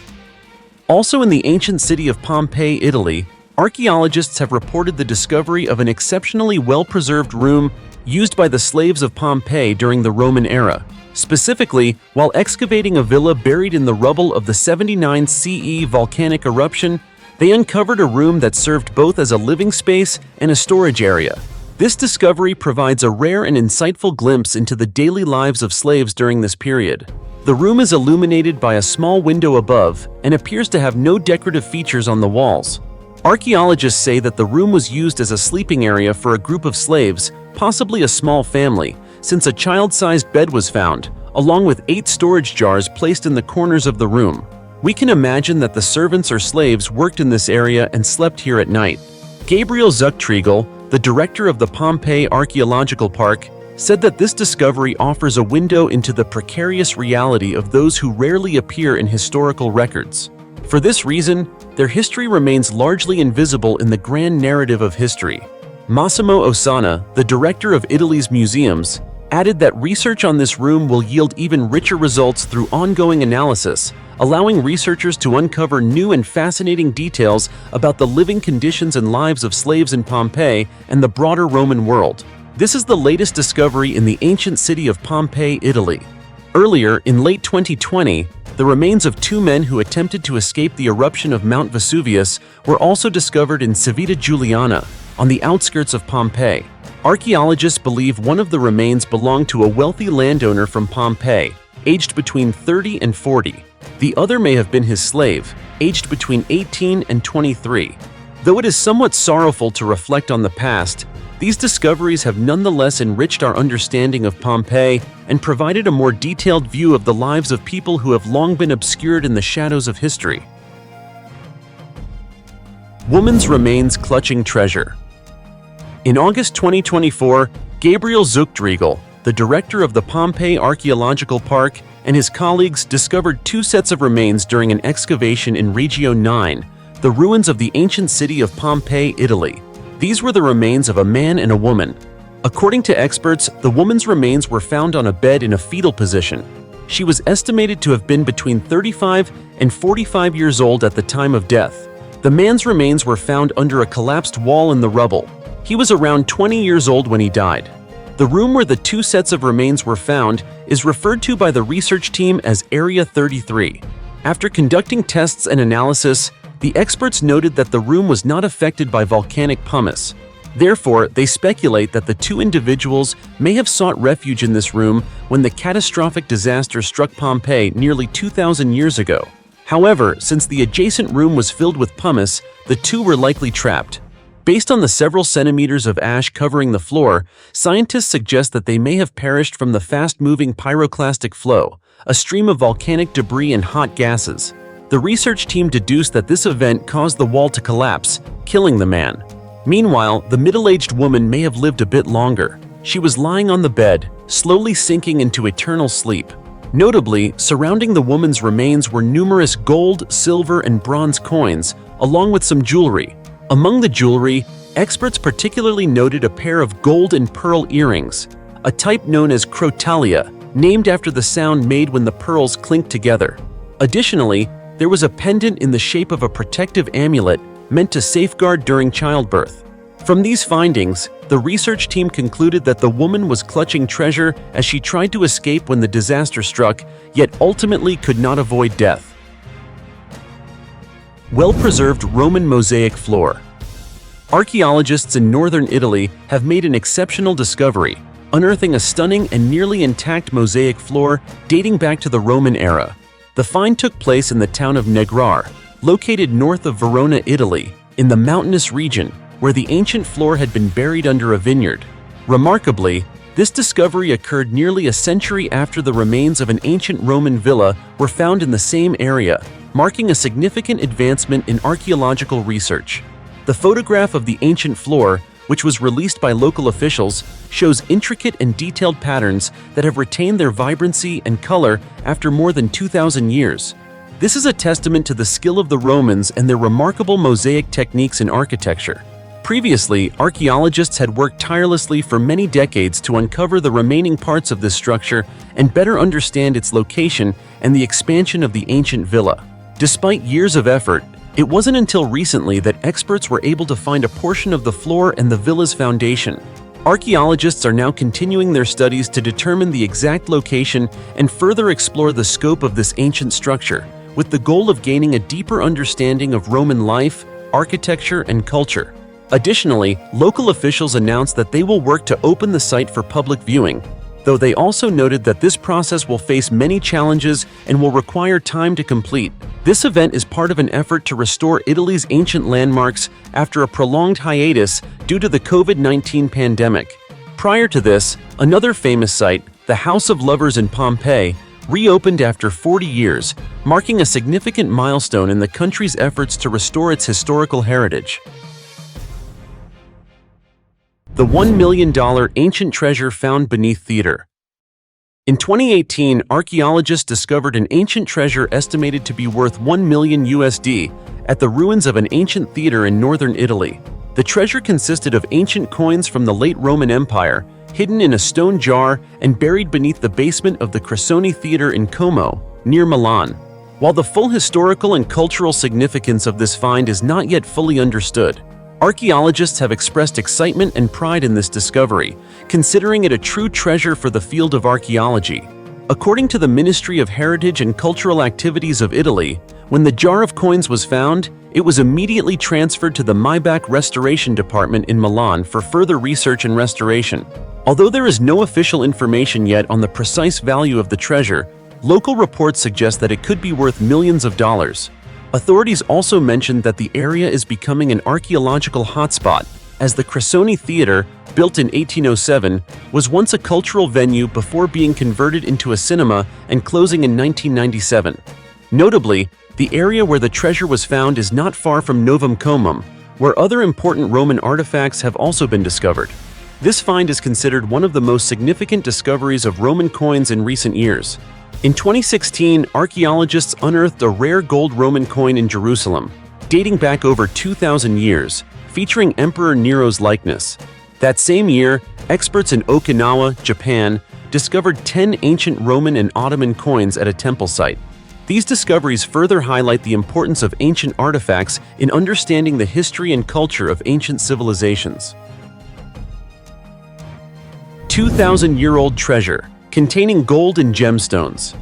Also in the ancient city of Pompeii, Italy, archaeologists have reported the discovery of an exceptionally well-preserved room used by the slaves of Pompeii during the Roman era. Specifically, while excavating a villa buried in the rubble of the 79 CE volcanic eruption, they uncovered a room that served both as a living space and a storage area. This discovery provides a rare and insightful glimpse into the daily lives of slaves during this period. The room is illuminated by a small window above and appears to have no decorative features on the walls. Archaeologists say that the room was used as a sleeping area for a group of slaves, possibly a small family, since a child-sized bed was found, along with 8 storage jars placed in the corners of the room. We can imagine that the servants or slaves worked in this area and slept here at night. Gabriel Zuchtriegel, the director of the Pompeii Archaeological Park, said that this discovery offers a window into the precarious reality of those who rarely appear in historical records. For this reason, their history remains largely invisible in the grand narrative of history. Massimo Ossana, the director of Italy's museums, added that research on this room will yield even richer results through ongoing analysis, allowing researchers to uncover new and fascinating details about the living conditions and lives of slaves in Pompeii and the broader Roman world. This is the latest discovery in the ancient city of Pompeii, Italy. Earlier, in late 2020, the remains of 2 men who attempted to escape the eruption of Mount Vesuvius were also discovered in Civita Giuliana, on the outskirts of Pompeii. Archaeologists believe one of the remains belonged to a wealthy landowner from Pompeii, aged between 30 and 40. The other may have been his slave, aged between 18 and 23. Though it is somewhat sorrowful to reflect on the past, these discoveries have nonetheless enriched our understanding of Pompeii and provided a more detailed view of the lives of people who have long been obscured in the shadows of history. Woman's remains clutching treasure. In August 2024, Gabriel Zuchtriegel, the director of the Pompeii Archaeological Park, and his colleagues discovered 2 sets of remains during an excavation in Regio 9, the ruins of the ancient city of Pompeii, Italy. These were the remains of a man and a woman. According to experts, the woman's remains were found on a bed in a fetal position. She was estimated to have been between 35 and 45 years old at the time of death. The man's remains were found under a collapsed wall in the rubble. He was around 20 years old when he died. The room where the 2 sets of remains were found is referred to by the research team as Area 33. After conducting tests and analysis, the experts noted that the room was not affected by volcanic pumice. Therefore, they speculate that the 2 individuals may have sought refuge in this room when the catastrophic disaster struck Pompeii nearly 2,000 years ago. However, since the adjacent room was filled with pumice, the 2 were likely trapped. Based on the several centimeters of ash covering the floor, scientists suggest that they may have perished from the fast-moving pyroclastic flow, a stream of volcanic debris and hot gases. The research team deduced that this event caused the wall to collapse, killing the man. Meanwhile, the middle-aged woman may have lived a bit longer. She was lying on the bed, slowly sinking into eternal sleep. Notably, surrounding the woman's remains were numerous gold, silver, and bronze coins, along with some jewelry. Among the jewelry, experts particularly noted a pair of gold and pearl earrings, a type known as crotalia, named after the sound made when the pearls clink together. Additionally, there was a pendant in the shape of a protective amulet meant to safeguard during childbirth. From these findings, the research team concluded that the woman was clutching treasure as she tried to escape when the disaster struck, yet ultimately could not avoid death. Well-preserved Roman mosaic floor. Archaeologists in northern Italy have made an exceptional discovery, unearthing a stunning and nearly intact mosaic floor dating back to the Roman era. The find took place in the town of Negrar, located north of Verona, Italy, in the mountainous region where the ancient floor had been buried under a vineyard. Remarkably, This discovery occurred nearly a century after the remains of an ancient Roman villa were found in the same area, marking a significant advancement in archaeological research. The photograph of the ancient floor, which was released by local officials, shows intricate and detailed patterns that have retained their vibrancy and color after more than 2,000 years. This is a testament to the skill of the Romans and their remarkable mosaic techniques in architecture. Previously, archaeologists had worked tirelessly for many decades to uncover the remaining parts of this structure and better understand its location and the expansion of the ancient villa. Despite years of effort, it wasn't until recently that experts were able to find a portion of the floor and the villa's foundation. Archaeologists are now continuing their studies to determine the exact location and further explore the scope of this ancient structure, with the goal of gaining a deeper understanding of Roman life, architecture, and culture. Additionally, local officials announced that they will work to open the site for public viewing, though they also noted that this process will face many challenges and will require time to complete. This event is part of an effort to restore Italy's ancient landmarks after a prolonged hiatus due to the COVID-19 pandemic. Prior to this, another famous site, the House of Lovers in Pompeii, reopened after 40 years, marking a significant milestone in the country's efforts to restore its historical heritage. The $1 million ancient treasure found beneath theater. In 2018, archaeologists discovered an ancient treasure estimated to be worth $1 million at the ruins of an ancient theater in northern Italy. The treasure consisted of ancient coins from the late Roman Empire, hidden in a stone jar and buried beneath the basement of the Casiano Theater in Como, near Milan. While the full historical and cultural significance of this find is not yet fully understood, archaeologists have expressed excitement and pride in this discovery, considering it a true treasure for the field of archaeology. According to the Ministry of Heritage and Cultural Activities of Italy, when the jar of coins was found, it was immediately transferred to the Maybach Restoration Department in Milan for further research and restoration. Although there is no official information yet on the precise value of the treasure, local reports suggest that it could be worth millions of dollars. Authorities also mentioned that the area is becoming an archaeological hotspot, as the Casiano Theater, built in 1807, was once a cultural venue before being converted into a cinema and closing in 1997. Notably, the area where the treasure was found is not far from Novum Comum, where other important Roman artifacts have also been discovered. This find is considered one of the most significant discoveries of Roman coins in recent years. In 2016, archaeologists unearthed a rare gold Roman coin in Jerusalem, dating back over 2,000 years, featuring Emperor Nero's likeness. That same year, experts in Okinawa, Japan, discovered 10 ancient Roman and Ottoman coins at a temple site. These discoveries further highlight the importance of ancient artifacts in understanding the history and culture of ancient civilizations. 2,000-year-old treasure containing gold and gemstones.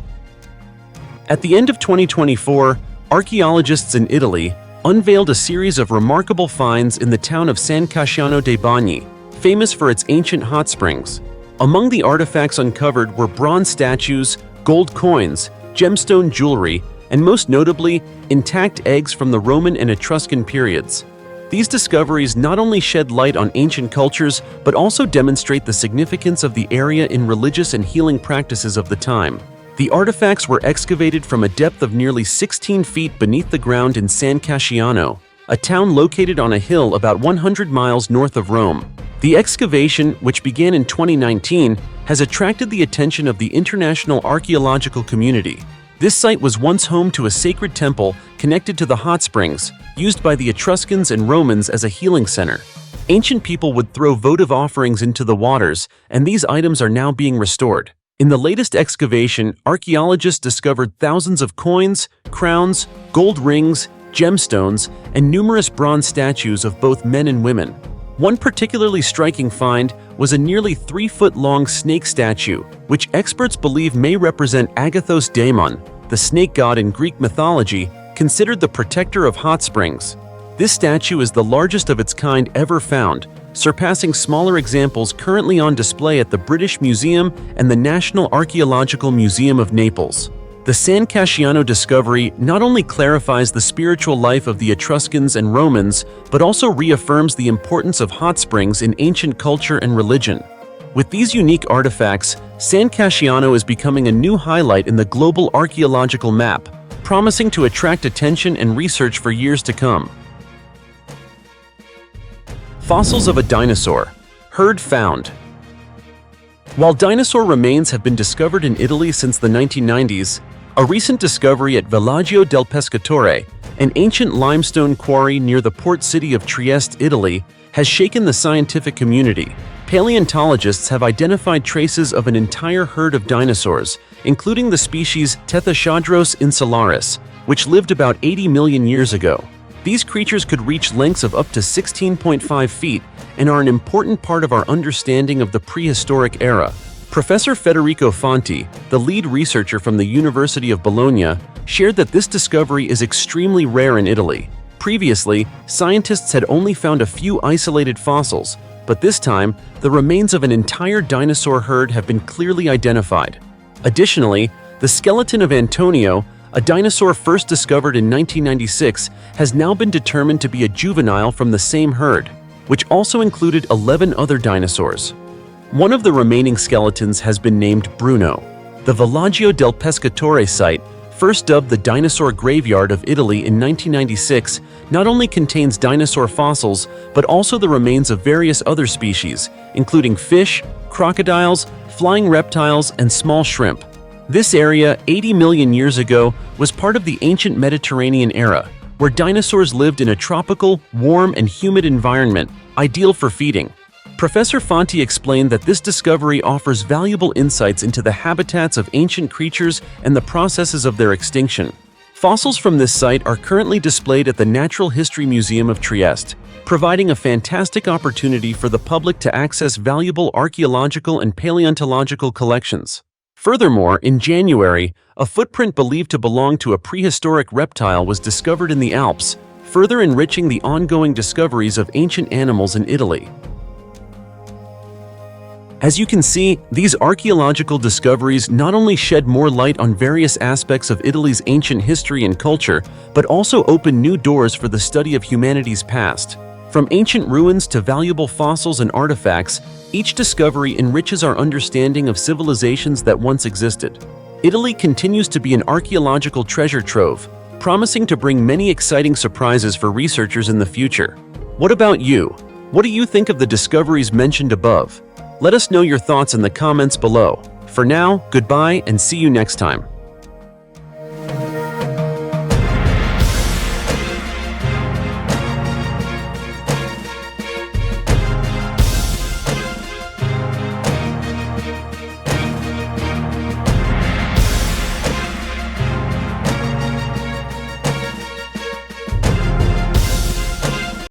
At the end of 2024, archaeologists in Italy unveiled a series of remarkable finds in the town of San Casiano dei Bagni, famous for its ancient hot springs. Among the artifacts uncovered were bronze statues, gold coins, gemstone jewelry, and most notably, intact eggs from the Roman and Etruscan periods. These discoveries not only shed light on ancient cultures, but also demonstrate the significance of the area in religious and healing practices of the time. The artifacts were excavated from a depth of nearly 16 feet beneath the ground in San Casiano, a town located on a hill about 100 miles north of Rome. The excavation, which began in 2019, has attracted the attention of the international archaeological community. This site was once home to a sacred temple connected to the hot springs, used by the Etruscans and Romans as a healing center. Ancient people would throw votive offerings into the waters, and these items are now being restored. In the latest excavation, archaeologists discovered thousands of coins, crowns, gold rings, gemstones, and numerous bronze statues of both men and women. One particularly striking find was a nearly 3-foot-long snake statue, which experts believe may represent Agathos Daimon, the snake god in Greek mythology, considered the protector of hot springs. This statue is the largest of its kind ever found, surpassing smaller examples currently on display at the British Museum and the National Archaeological Museum of Naples. The San Casiano discovery not only clarifies the spiritual life of the Etruscans and Romans, but also reaffirms the importance of hot springs in ancient culture and religion. With these unique artifacts, San Casiano is becoming a new highlight in the global archaeological map, promising to attract attention and research for years to come. Fossils of a dinosaur. Herd found. While dinosaur remains have been discovered in Italy since the 1990s, a recent discovery at Villaggio del Pescatore, an ancient limestone quarry near the port city of Trieste, Italy, has shaken the scientific community. Paleontologists have identified traces of an entire herd of dinosaurs, including the species Tethachondros insularis, which lived about 80 million years ago. These creatures could reach lengths of up to 16.5 feet and are an important part of our understanding of the prehistoric era. Professor Federico Fonti, the lead researcher from the University of Bologna, shared that this discovery is extremely rare in Italy. Previously, scientists had only found a few isolated fossils, but this time, the remains of an entire dinosaur herd have been clearly identified. Additionally, the skeleton of Antonio, a dinosaur first discovered in 1996, has now been determined to be a juvenile from the same herd, which also included 11 other dinosaurs. One of the remaining skeletons has been named Bruno. The Villaggio del Pescatore site, first dubbed the Dinosaur Graveyard of Italy in 1996, not only contains dinosaur fossils, but also the remains of various other species, including fish, crocodiles, flying reptiles, and small shrimp. This area, 80 million years ago, was part of the ancient Mediterranean era, where dinosaurs lived in a tropical, warm, and humid environment, ideal for feeding. Professor Fonti explained that this discovery offers valuable insights into the habitats of ancient creatures and the processes of their extinction. Fossils from this site are currently displayed at the Natural History Museum of Trieste, providing a fantastic opportunity for the public to access valuable archaeological and paleontological collections. Furthermore, in January, a footprint believed to belong to a prehistoric reptile was discovered in the Alps, further enriching the ongoing discoveries of ancient animals in Italy. As you can see, these archaeological discoveries not only shed more light on various aspects of Italy's ancient history and culture, but also open new doors for the study of humanity's past. From ancient ruins to valuable fossils and artifacts, each discovery enriches our understanding of civilizations that once existed. Italy continues to be an archaeological treasure trove, promising to bring many exciting surprises for researchers in the future. What about you? What do you think of the discoveries mentioned above? Let us know your thoughts in the comments below. For now, goodbye and see you next time.